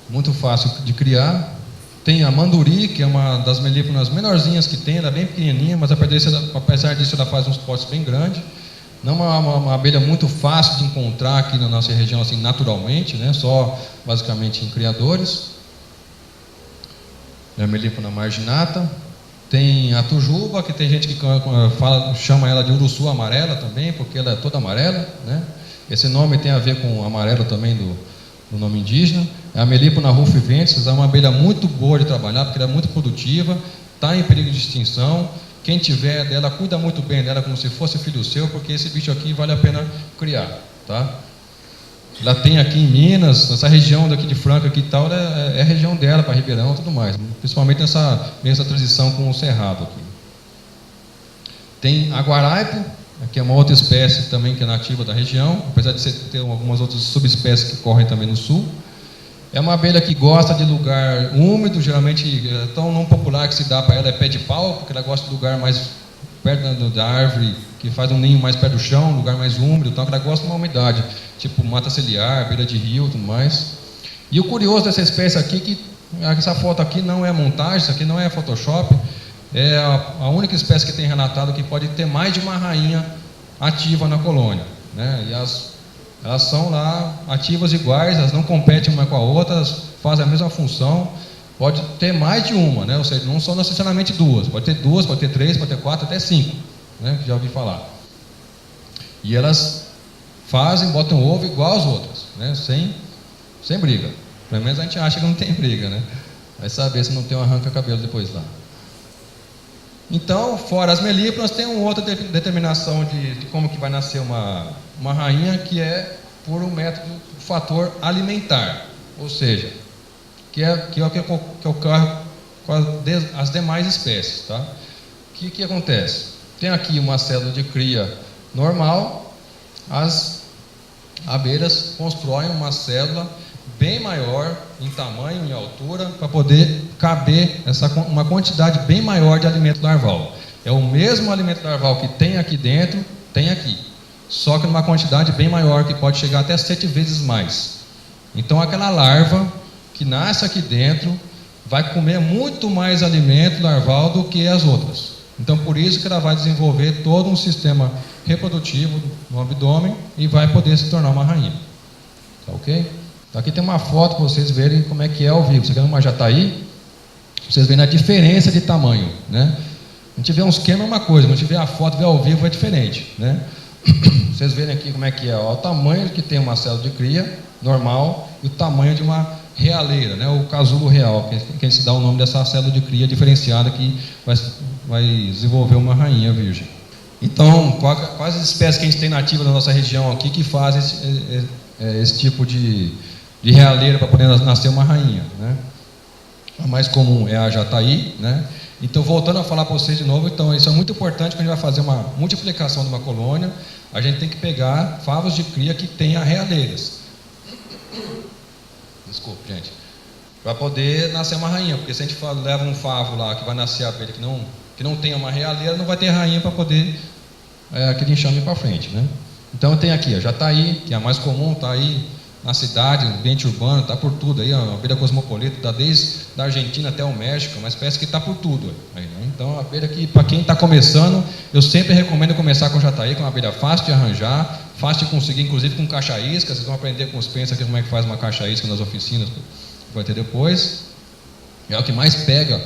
Muito fácil de criar. Tem a manduri, que é uma das melíponas menorzinhas que tem, ela é bem pequenininha, mas apesar disso ela faz uns potes bem grandes. Não é uma abelha muito fácil de encontrar aqui na nossa região, assim, naturalmente, né? Só basicamente em criadores. É a melípona marginata. Tem a tujuba, que tem gente que chama ela de uruçu amarela também, porque ela é toda amarela, né? Esse nome tem a ver com o amarelo também do nome indígena. A melípona rufiventris é uma abelha muito boa de trabalhar, porque ela é muito produtiva, está em perigo de extinção. Quem tiver dela, cuida muito bem dela como se fosse filho seu, porque esse bicho aqui vale a pena criar, tá? Ela tem aqui em Minas, nessa região daqui de Franca aqui e tal, é a região dela, para Ribeirão e tudo mais, principalmente nessa transição com o cerrado aqui. Tem a guaraipo, que é uma outra espécie também que é nativa da região, apesar de ter algumas outras subespécies que correm também no sul. É uma abelha que gosta de lugar úmido, geralmente tão não popular que se dá para ela é pé de pau, porque ela gosta de lugar mais perto da árvore, que faz um ninho mais perto do chão, lugar mais úmido, então ela gosta de uma umidade, tipo mata ciliar, beira de rio e tudo mais. E o curioso dessa espécie aqui, que essa foto aqui não é montagem, isso aqui não é Photoshop, é a única espécie que tem relatado que pode ter mais de uma rainha ativa na colônia, né? E elas são lá ativas iguais, elas não competem uma com a outra, elas fazem a mesma função. Pode ter mais de uma, né? Ou seja, não são necessariamente duas, pode ter duas, pode ter três, pode ter quatro, até cinco, né? Que já ouvi falar. E elas botam ovo igual às outras, né? Sem briga. Pelo menos a gente acha que não tem briga, né? Vai saber se não tem um arranca-cabelo depois lá. Então, fora as melíponas, tem uma outra determinação de como que vai nascer uma rainha, que é por um método, fator alimentar, ou seja, que é o que ocorre com as demais espécies, tá? O que acontece? Tem aqui uma célula de cria normal, as abelhas constroem uma célula bem maior em tamanho, em altura, para poder caber uma quantidade bem maior de alimento larval. É o mesmo alimento larval que tem aqui dentro, tem aqui, só que numa quantidade bem maior, que pode chegar até 7 vezes mais. Então aquela larva que nasce aqui dentro vai comer muito mais alimento larval do que as outras. Então por isso que ela vai desenvolver todo um sistema reprodutivo no abdômen e vai poder se tornar uma rainha. Tá ok? Então aqui tem uma foto para vocês verem como é que é ao vivo. Você quer uma jataí? Vocês veem a diferença de tamanho, né? A gente vê um esquema é uma coisa, quando a gente vê a foto, vê ao vivo é diferente, né? Vocês verem aqui como é que é, ó, o tamanho que tem uma célula de cria normal e o tamanho de uma realeira, né? O casulo real, que se dá o nome dessa célula de cria diferenciada que vai desenvolver uma rainha virgem. Então, quais as espécies que a gente tem nativa na nossa região aqui que fazem esse tipo de realeira para poder nascer uma rainha, né? A mais comum é a jataí, né? Então, voltando a falar para vocês de novo, então isso é muito importante quando a gente vai fazer uma multiplicação de uma colônia, a gente tem que pegar favos de cria que tenha realeiras. Desculpa, gente. Para poder nascer uma rainha, porque se a gente leva um favo lá que vai nascer a abelha que não tenha uma realeira, não vai ter rainha para poder aquele enxame para frente, né? Então tem aqui a jataí, que é a mais comum, está aí na cidade, no ambiente urbano, está por tudo aí, a abelha cosmopolita, está desde a Argentina até o México, uma espécie que está por tudo aí, né? Então a abelha que, para quem está começando, eu sempre recomendo começar com jataí, que é uma abelha fácil de arranjar, fácil de conseguir, inclusive com caixa-isca. Vocês vão aprender com os pensa aqui como é que faz uma caixa-isca nas oficinas, vai ter depois. É o que mais pega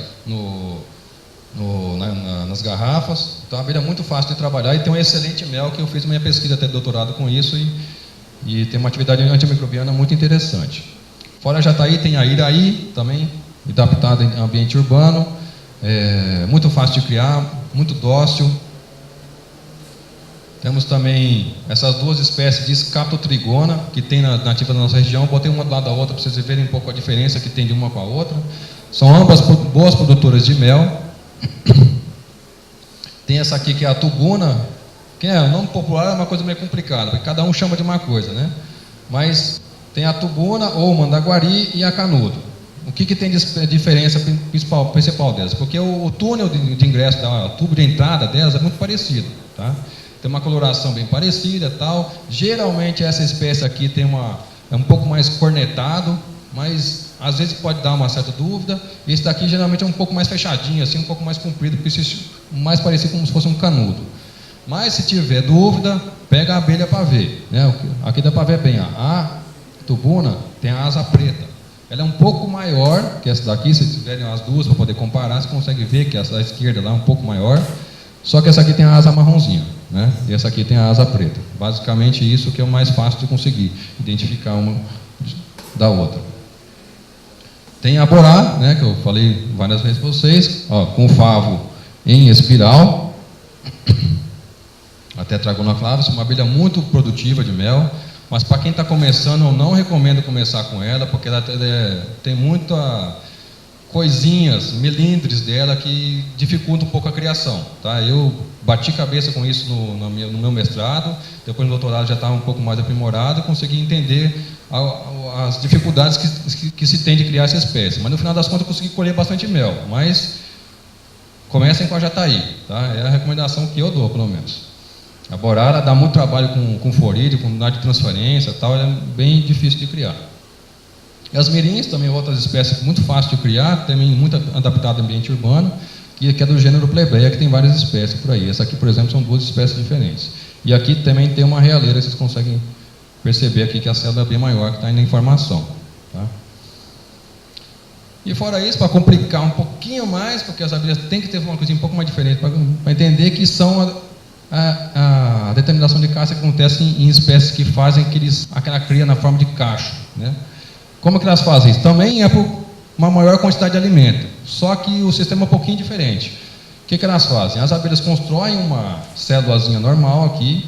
nas garrafas. Então a abelha é muito fácil de trabalhar e tem um excelente mel, que eu fiz minha pesquisa até de doutorado com isso e tem uma atividade antimicrobiana muito interessante. Fora a jataí, tem a iraí, também adaptada em ambiente urbano, muito fácil de criar, muito dócil. Temos também essas duas espécies de Scaptotrigona, que tem nativa da nossa região. Botei uma do lado da outra para vocês verem um pouco a diferença que tem de uma com a outra. São ambas boas produtoras de mel. Tem essa aqui que é a tubuna, que o nome popular é uma coisa meio complicada, porque cada um chama de uma coisa, né? Mas tem a tubuna ou mandaguari e a canudo. O que tem de diferença principal delas? Porque o túnel de ingresso, o tubo de entrada delas é muito parecido, tá? Tem uma coloração bem parecida, tal. Geralmente essa espécie aqui é um pouco mais cornetado, mas às vezes pode dar uma certa dúvida. Esse daqui geralmente é um pouco mais fechadinho, assim, um pouco mais comprido, porque isso é mais parecido como se fosse um canudo. Mas se tiver dúvida, pega a abelha para ver, né? Aqui dá para ver bem, a tubuna tem a asa preta. Ela é um pouco maior que essa daqui. Se tiverem as duas para poder comparar, você consegue ver que essa da esquerda lá é um pouco maior. Só que essa aqui tem a asa marronzinha, né? E essa aqui tem a asa preta. Basicamente isso que é o mais fácil de conseguir identificar uma da outra. Tem a borá, né, que eu falei várias vezes para vocês, ó, com favo em espiral. A Tetragona flavis, uma abelha muito produtiva de mel, mas para quem está começando, eu não recomendo começar com ela, porque ela tem muita coisinhas, melindres dela que dificultam um pouco a criação, tá? Eu bati cabeça com isso no meu mestrado, depois no doutorado já estava um pouco mais aprimorado, consegui entender as dificuldades que se tem de criar essa espécie, mas no final das contas eu consegui colher bastante mel. Mas comecem com a jataí, tá? É a recomendação que eu dou, pelo menos. A borara dá muito trabalho com florídeo, com unidade de transferência e tal, ela é bem difícil de criar. E as mirins, também outras espécies muito fáceis de criar, também muito adaptadas ao ambiente urbano, que é do gênero plebeia, que tem várias espécies por aí. Essa aqui, por exemplo, são duas espécies diferentes. E aqui também tem uma realeira, vocês conseguem perceber aqui que a célula é bem maior, que está aí na informação, tá? E fora isso, para complicar um pouquinho mais, porque as abelhas têm que ter uma coisinha um pouco mais diferente, para entender que são a determinação de caça que acontece em espécies que fazem aquela cria na forma de cacho, né? Como que elas fazem isso? Também é por uma maior quantidade de alimento, só que o sistema é um pouquinho diferente. O que elas fazem? As abelhas constroem uma célulazinha normal aqui,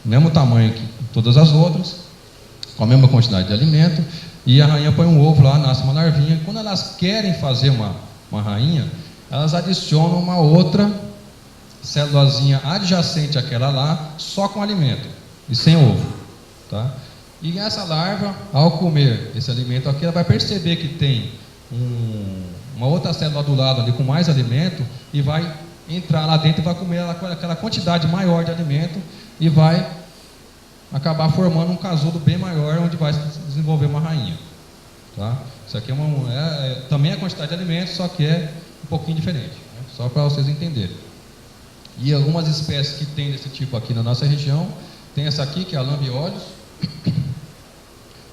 mesmo tamanho que todas as outras, com a mesma quantidade de alimento, e a rainha põe um ovo lá, nasce uma larvinha. Quando elas querem fazer uma rainha, elas adicionam uma outra célulazinha adjacente àquela lá, só com alimento e sem ovo, tá? E essa larva, ao comer esse alimento aqui, ela vai perceber que tem uma outra célula do lado ali com mais alimento e vai entrar lá dentro e vai comer aquela quantidade maior de alimento e vai acabar formando um casulo bem maior, onde vai se desenvolver uma rainha, tá? Isso aqui também é quantidade de alimento, só que é um pouquinho diferente, né? Só para vocês entenderem. E algumas espécies que tem desse tipo aqui na nossa região, tem essa aqui que é a lambiolhos,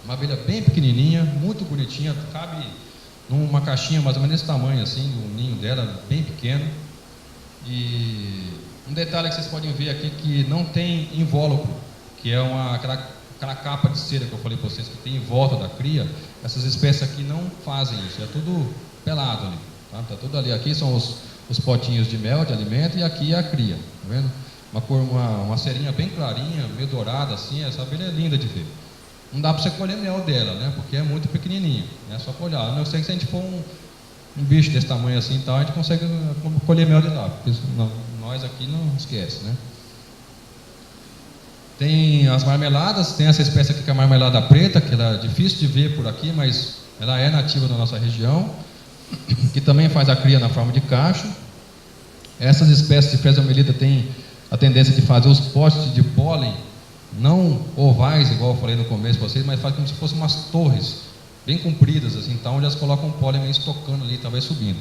uma abelha bem pequenininha, muito bonitinha, cabe numa caixinha mais ou menos desse tamanho assim, o ninho dela bem pequeno. E um detalhe que vocês podem ver aqui que não tem invólucro, que é aquela capa de cera que eu falei para vocês que tem em volta da cria. Essas espécies aqui não fazem isso, é tudo pelado ali, tá? Tá tudo ali. Aqui são os potinhos de mel, de alimento, e aqui é a cria, tá vendo? Uma cerinha bem clarinha, meio dourada assim. Essa abelha é linda de ver. Não dá para você colher mel dela, né? Porque é muito pequenininho, né? Só para olhar. Eu sei que se a gente for um bicho desse tamanho assim, tal, a gente consegue colher mel de lá, porque nós aqui não esquece, né? Tem as marmeladas, tem essa espécie aqui que é a marmelada preta, que ela é difícil de ver por aqui, mas ela é nativa da nossa região, que também faz a cria na forma de cacho. Essas espécies de Phresomelita têm a tendência de fazer os postes de pólen, não ovais, igual eu falei no começo para vocês, mas faz como se fossem umas torres, bem compridas, assim, então, onde elas colocam o pólen meio estocando ali, talvez subindo.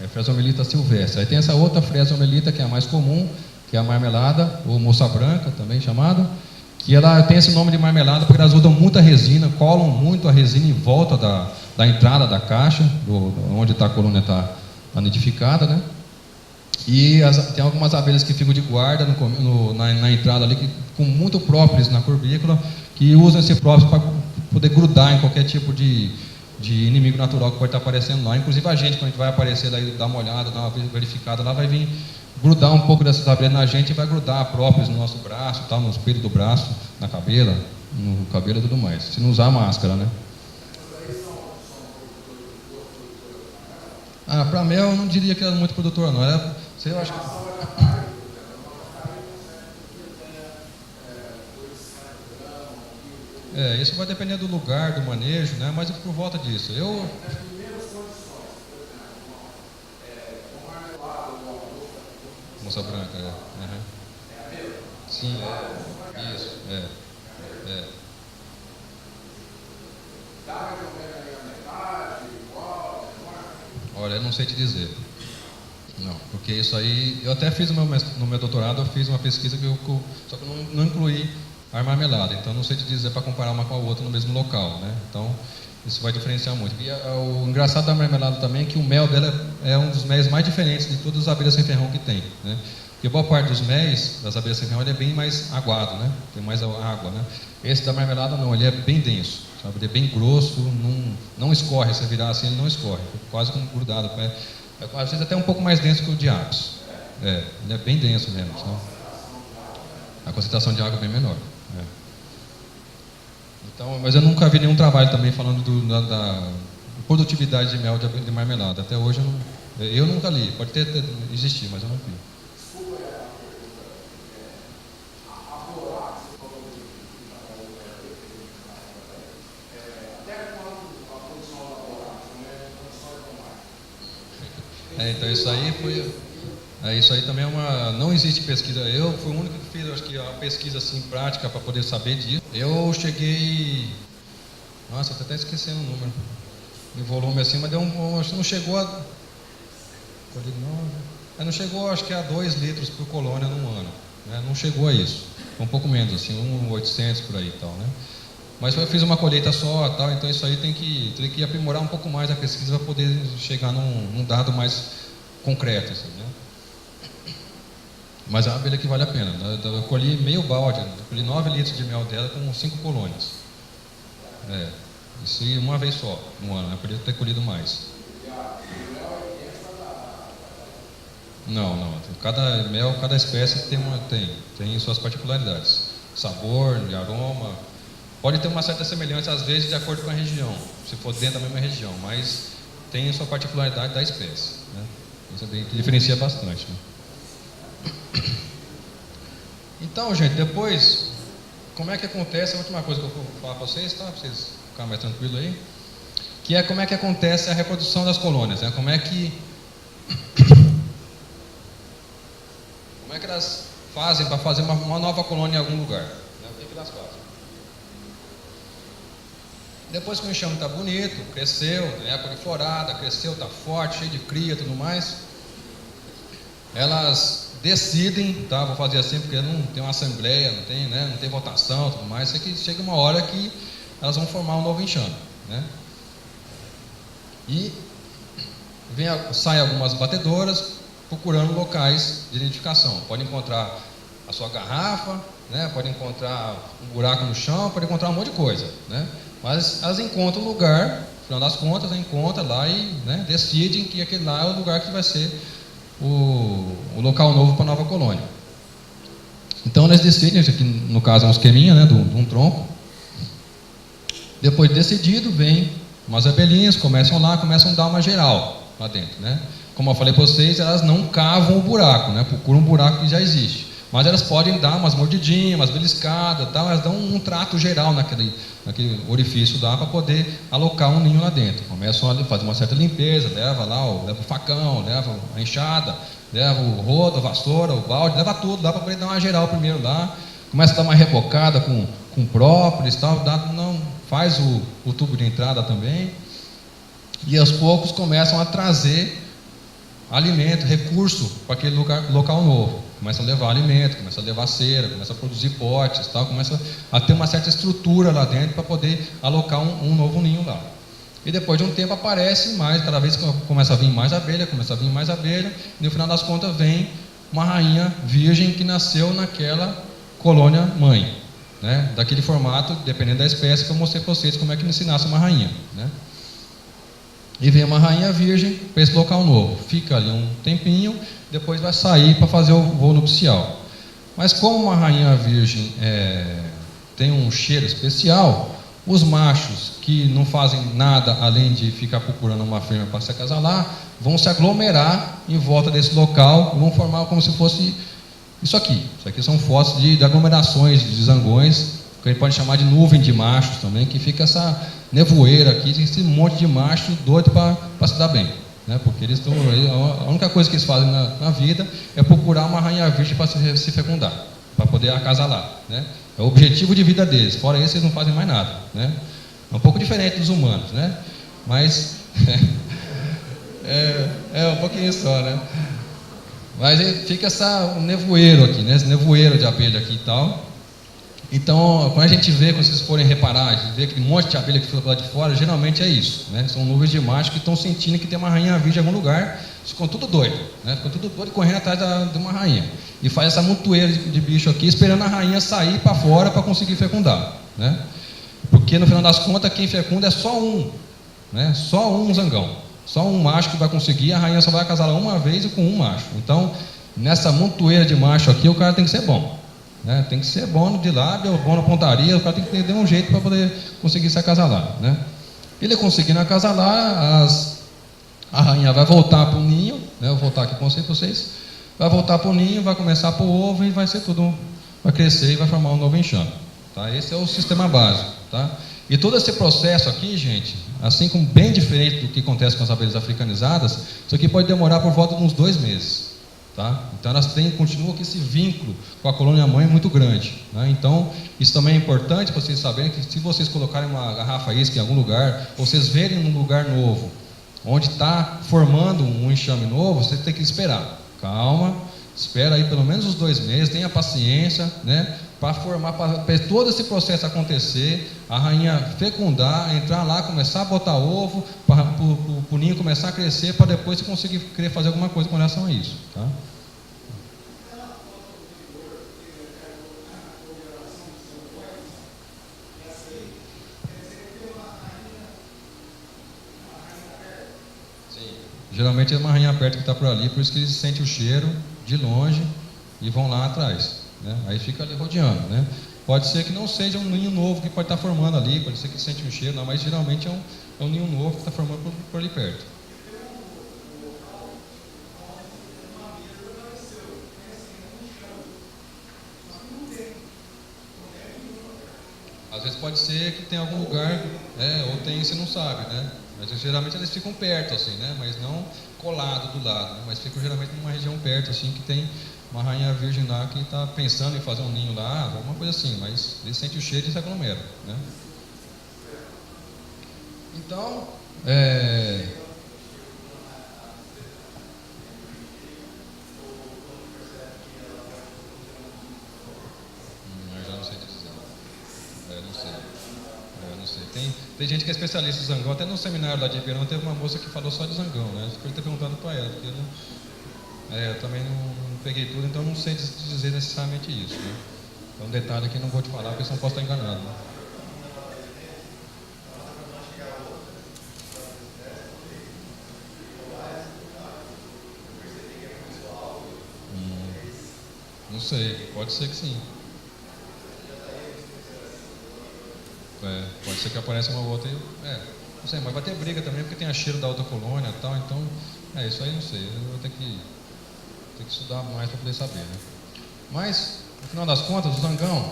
É Phresomelita silvestre. Aí tem essa outra Phresomelita, que é a mais comum, que é a marmelada, ou moça branca, também chamada, que ela tem esse nome de marmelada porque elas usam muita resina, colam muito a resina em volta da entrada da caixa, onde a colônia está nidificada, né? E tem algumas abelhas que ficam de guarda na entrada ali, com muito própolis na corbícula, que usam esse própolis para poder grudar em qualquer tipo de inimigo natural que pode estar aparecendo lá. Inclusive a gente, quando a gente vai aparecer, daí, dar uma olhada, dar uma verificada lá, vai vir grudar um pouco dessas abelhas na gente e vai grudar a própolis no nosso braço, tá, no espelho do braço, na cabela, no cabelo e tudo mais, se não usar máscara, né? Para mel eu não diria que era muito produtora, não. Eu acho que... isso vai depender do lugar, do manejo, né? Mas por volta disso. Moça branca, Uhum. Sim, isso, Olha, eu não sei te dizer. Não, porque isso aí, eu até fiz no meu doutorado, eu fiz uma pesquisa só que eu não incluí a marmelada, então não sei te dizer para comparar uma com a outra no mesmo local, né? Então, isso vai diferenciar muito. E o engraçado da marmelada também é que o mel dela é um dos méis mais diferentes de todas as abelhas sem ferrão que tem, né? Porque boa parte dos méis das abelhas sem ferrão ele é bem mais aguado, né? Tem mais água, né? Esse da marmelada não, ele é bem denso, sabe? Ele é bem grosso, não escorre, se virar assim ele não escorre, fica quase como grudado. Às vezes até um pouco mais denso que o de apis. Ele é bem denso mesmo, sabe? A concentração de água é bem menor. Então, mas eu nunca vi nenhum trabalho também falando da produtividade de mel de marmelada. Até hoje eu nunca li. Pode existir, mas eu não vi. Então isso aí também não existe pesquisa. Eu fui o único que fiz, acho que uma pesquisa assim prática para poder saber disso. Eu cheguei, nossa, até esquecendo o número, em volume assim, mas acho que não chegou não chegou, acho que a 2 litros por colônia num ano, né? Não chegou a isso, um pouco menos, assim, 800 por aí e tal, né? Mas eu fiz uma colheita só, tal, então isso aí tem que aprimorar um pouco mais a pesquisa para poder chegar num dado mais concreto, assim, né? Mas é uma abelha que vale a pena. Eu colhi meio balde, colhi 9 litros de mel dela com 5 colônias. Isso uma vez só no ano, eu podia ter colhido mais. Não. Cada espécie tem suas particularidades. Sabor, aroma. Pode ter uma certa semelhança, às vezes, de acordo com a região, se for dentro da mesma região, mas tem a sua particularidade da espécie, né? Isso é bem, que diferencia bastante, né? Então, gente, depois, como é que acontece, a última coisa que eu vou falar para vocês, tá? Para vocês ficarem mais tranquilos aí, que é como é que acontece a reprodução das colônias, né? Como é que elas fazem para fazer uma nova colônia em algum lugar, né? O que elas fazem? Depois que o enxame está bonito, cresceu, na época de florada, cresceu, está forte, cheio de cria e tudo mais, elas decidem, tá? Vou fazer assim porque não tem uma assembleia, não tem, né? Não tem votação, tudo mais. Isso aqui chega uma hora que elas vão formar um novo enxame, né? E saem algumas batedoras procurando locais de identificação. Pode encontrar a sua garrafa, né? Pode encontrar um buraco no chão, pode encontrar um monte de coisa, né? Mas elas encontram um lugar, no final das contas, encontram lá e, né, decidem que aquele lá é o lugar que vai ser o local novo para a nova colônia. Então eles decidem, aqui no caso é um esqueminha, né, de um tronco. Depois de decidido, vem umas abelhinhas, começam a dar uma geral lá dentro, né? Como eu falei para vocês, elas não cavam o buraco, né? Procuram um buraco que já existe. Mas elas podem dar umas mordidinhas, umas beliscadas, tal, elas dão um trato geral naquele orifício lá para poder alocar um ninho lá dentro. Começam a fazer uma certa limpeza, leva o facão, leva a enxada, leva o rodo, a vassoura, o balde, leva tudo lá para poder dar uma geral primeiro lá. Começa a dar uma rebocada com própolis, tal, faz o tubo de entrada também. E aos poucos começam a trazer alimento, recurso para aquele local novo. Começa a levar alimento, começa a levar cera, começa a produzir potes, tal, começa a ter uma certa estrutura lá dentro para poder alocar um novo ninho lá. E depois de um tempo aparece mais, cada vez começa a vir mais abelha, e no final das contas vem uma rainha virgem que nasceu naquela colônia mãe, né? Daquele formato, dependendo da espécie, que eu mostrei para vocês como é que se nasce uma rainha, né? E vem uma rainha virgem para esse local novo. Fica ali um tempinho, depois vai sair para fazer o voo nupcial. Mas como uma rainha virgem tem um cheiro especial, os machos que não fazem nada além de ficar procurando uma fêmea para se acasalar, vão se aglomerar em volta desse local e vão formar como se fosse isso aqui. Isso aqui são fotos de aglomerações de zangões, que a gente pode chamar de nuvem de machos também, que fica essa nevoeira aqui, esse monte de macho doido para se dar bem, né? Porque a única coisa que eles fazem na vida é procurar uma rainha virgem para se fecundar, para poder acasalar, né? É o objetivo de vida deles. Fora isso, eles não fazem mais nada, né? É um pouco diferente dos humanos, né? Mas é um pouquinho só, né? Mas fica um nevoeiro aqui, né? Esse nevoeiro de abelha aqui e tal. Então, quando a gente vê, quando vocês forem reparar, a gente vê aquele monte de abelha que fica lá de fora, geralmente é isso, né? São nuvens de machos que estão sentindo que tem uma rainha virgem em algum lugar, ficam tudo doido, né? Ficam tudo doido correndo atrás de uma rainha. E faz essa montoeira de bicho aqui, esperando a rainha sair para fora para conseguir fecundar, né? Porque no final das contas, quem fecunda é só um, né? Só um zangão, só um macho que vai conseguir, a rainha só vai acasalar uma vez e com um macho. Então, nessa montoeira de macho aqui, o cara tem que ser bom. Né? Tem que ser bom de lábia, bom na pontaria, o cara tem que ter um jeito para poder conseguir se acasalar, né? Ele conseguindo acasalar, a rainha vai voltar para o ninho, né? Eu vou voltar aqui para vocês, vai voltar para o ninho, vai começar a pôr ovo e vai ser tudo, vai crescer e vai formar um novo enxame, tá? Esse é o sistema básico, tá? E todo esse processo aqui, gente, assim como bem diferente do que acontece com as abelhas africanizadas, isso aqui pode demorar por volta de uns 2 meses. Tá? Então elas continuam com esse vínculo com a colônia mãe muito grande, né? Então isso também é importante para vocês saberem que se vocês colocarem uma garrafa isca em algum lugar, ou vocês verem num lugar novo, onde está formando um enxame novo, você tem que esperar. Calma, espera aí pelo menos uns 2 meses, tenha paciência, né? Para todo esse processo acontecer, a rainha fecundar, entrar lá, começar a botar ovo, para o ninho começar a crescer, para depois você conseguir querer fazer alguma coisa com relação a isso, tá? Sim. Geralmente é uma rainha perto que está por ali, por isso que eles sentem o cheiro de longe e vão lá atrás, né? Aí fica ali rodeando, né? Pode ser que não seja um ninho novo que pode estar formando ali, pode ser que sente um cheiro, não, mas geralmente é um ninho novo que está formando por ali perto. Às vezes pode ser que tem algum lugar, ou tem, você não sabe, né? Mas geralmente eles ficam perto, assim, né? Mas não colado do lado, né? Mas ficam geralmente numa região perto, assim, que tem uma rainha virgem lá que está pensando em fazer um ninho lá, alguma coisa assim, mas ele sente o cheiro e se aglomera, né? Então, eu já não sei dizer. Não sei. Tem gente que é especialista em zangão. Até no seminário lá de Ribeirão teve uma moça que falou só de zangão, né? Fiquei ter perguntando para ela, porque eu também não peguei tudo, então não sei dizer necessariamente isso, né? É um detalhe que não vou te falar, porque senão posso estar enganado, né? Não sei, pode ser que sim. Pode ser que apareça uma outra. Não sei, mas vai ter briga também, porque tem a cheiro da outra colônia e tal, então, isso aí não sei. Eu vou ter que estudar mais para poder saber, né? Mas, no final das contas, o zangão,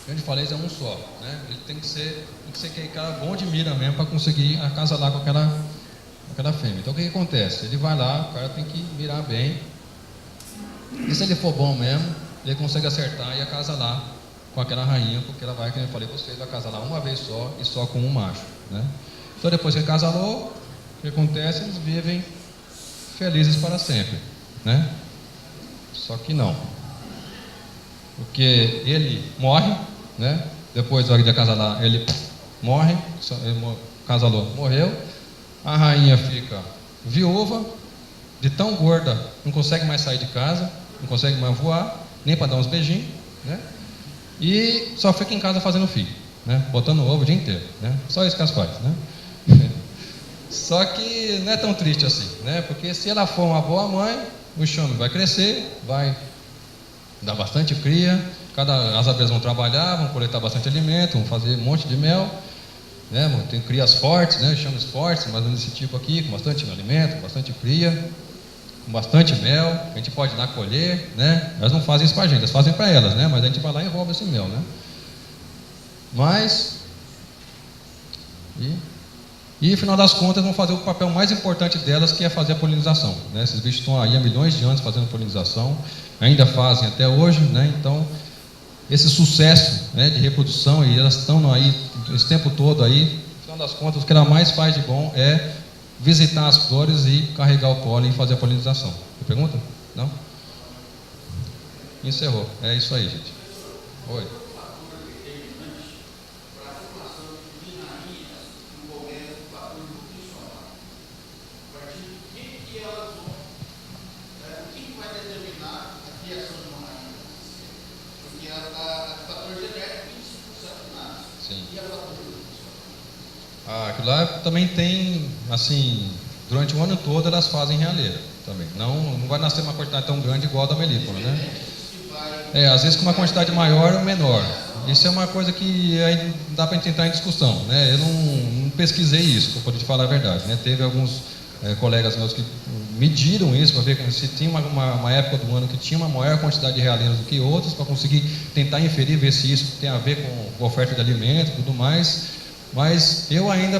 que a gente falei, é um só, né? Ele tem que ser aquele cara bom de mira mesmo para conseguir acasalar com aquela fêmea. Então, o que acontece? Ele vai lá, o cara tem que mirar bem, e se ele for bom mesmo, ele consegue acertar e acasalar com aquela rainha, porque ela vai, como eu falei para vocês, vai acasalar uma vez só e só com um macho, né? Então, depois que acasalou, o que acontece? Eles vivem felizes para sempre, né? Só que não, porque ele morre, né? Depois de acasalar, ele morre, casalou, morreu, a rainha fica viúva, de tão gorda, não consegue mais sair de casa, não consegue mais voar, nem para dar uns beijinhos, né? E só fica em casa fazendo filho, né? Botando ovo o dia inteiro, né? Só isso que as faz, né? Só que não é tão triste assim, né? Porque se ela for uma boa mãe, o chame vai crescer, vai dar bastante cria, as abelhas vão trabalhar, vão coletar bastante alimento, vão fazer um monte de mel, né? Tem crias fortes, né? Chames fortes, mas desse tipo aqui, com bastante alimento, com bastante cria, com bastante mel, a gente pode ir lá colher, né? Elas não fazem isso para a gente, elas fazem para elas, né? Mas a gente vai lá e rouba esse mel, né? Mas, e no final das contas vão fazer o papel mais importante delas, que é fazer a polinização, né? Esses bichos estão aí há milhões de anos fazendo polinização, ainda fazem até hoje, né? Então, esse sucesso, né, de reprodução, e elas estão aí esse tempo todo aí, no final das contas, o que ela mais faz de bom é visitar as flores e carregar o pólen e fazer a polinização. Você pergunta? Não? Encerrou. É isso aí, gente. Oi. Aquilo lá também tem, assim, durante o ano todo elas fazem realeira também. Não vai nascer uma quantidade tão grande igual a da melícola, né? Às vezes com uma quantidade maior ou menor. Isso é uma coisa que aí dá para entrar em discussão, né? Eu não pesquisei isso, para poder te falar a verdade, né? Teve alguns colegas meus que mediram isso para ver se tinha uma época do ano que tinha uma maior quantidade de realeiras do que outras, para conseguir tentar inferir, ver se isso tem a ver com a oferta de alimento e tudo mais. Mas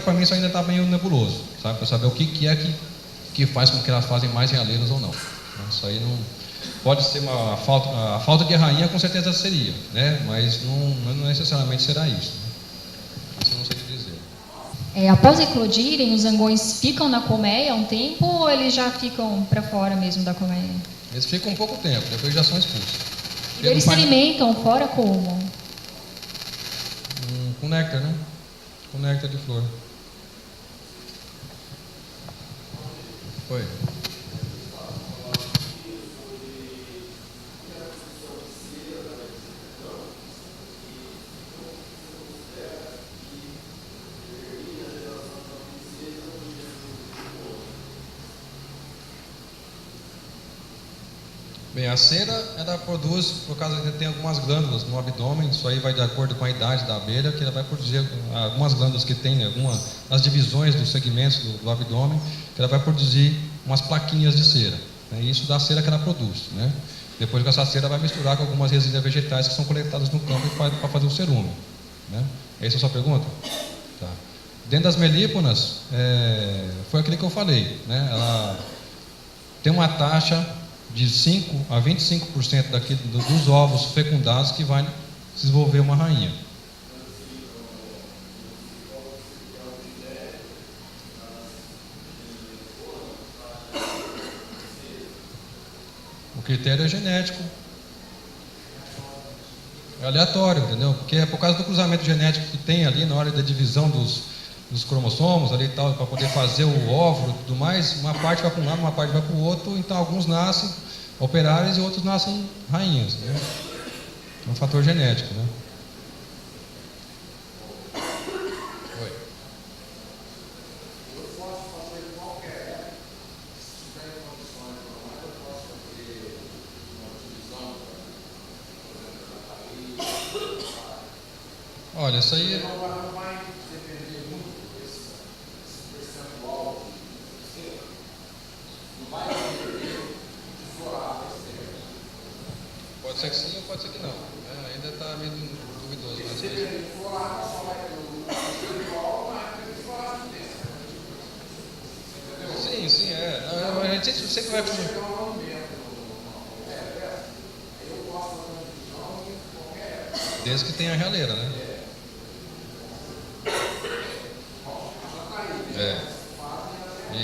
para mim, isso ainda está meio nebuloso, sabe? Para saber o que é que faz com que elas fazem mais realeiras ou não. Isso aí não pode ser a falta de rainha, com certeza seria, né? Mas não necessariamente será isso. Isso eu não sei te dizer. Após eclodirem, os zangões ficam na colmeia um tempo ou eles já ficam para fora mesmo da colmeia? Eles ficam um pouco tempo, depois já são expulsos. E eles se alimentam fora como? Com néctar, né? Com néctar de flor. Foi. Bem, a cera ela produz, por causa que tem algumas glândulas no abdômen, isso aí vai de acordo com a idade da abelha, que ela vai produzir algumas glândulas que tem nas divisões dos segmentos do abdômen, que ela vai produzir umas plaquinhas de cera, né? E isso da cera que ela produz, né? Depois que essa cera vai misturar com algumas resíduos vegetais que são coletadas no campo para fazer o cerume, né? Essa é a sua pergunta? Tá. Dentro das melíponas, foi aquilo que eu falei, né? Ela tem uma taxa de 5 a 25% dos ovos fecundados que vai desenvolver uma rainha. O critério é genético. É aleatório, entendeu? Porque é por causa do cruzamento genético que tem ali na hora da divisão dos cromossomos ali e tal, para poder fazer o óvulo e tudo mais, uma parte vai para um lado, uma parte vai para o outro, então alguns nascem operários e outros nascem rainhas, né? É um fator genético, né? Oi. Olha, isso aí. Pode ser que sim ou pode ser que não. Ainda está meio duvidoso. Sim, sim, a gente sempre vai. Desde que tenha a realeira, né?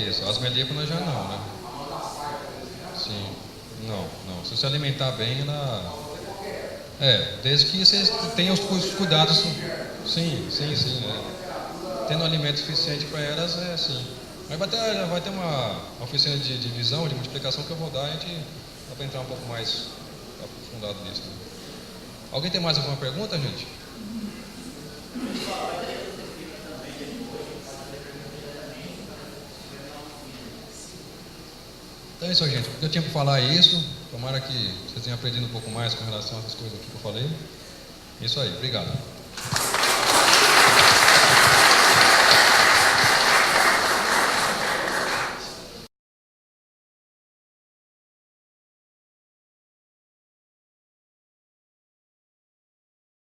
Isso, as melíponas já não, né? Sim, não. Se você alimentar bem, ela. Desde que você tenha os cuidados. Sim. Tendo alimento suficiente para elas, sim. Mas vai ter uma oficina de divisão, de multiplicação que eu vou dar, a gente dá para entrar um pouco mais aprofundado nisso. Né? Alguém tem mais alguma pergunta, gente? Então é isso, gente. Eu tinha para falar isso. Tomara que vocês tenham aprendido um pouco mais com relação a essas coisas aqui que eu falei. Isso aí, obrigado.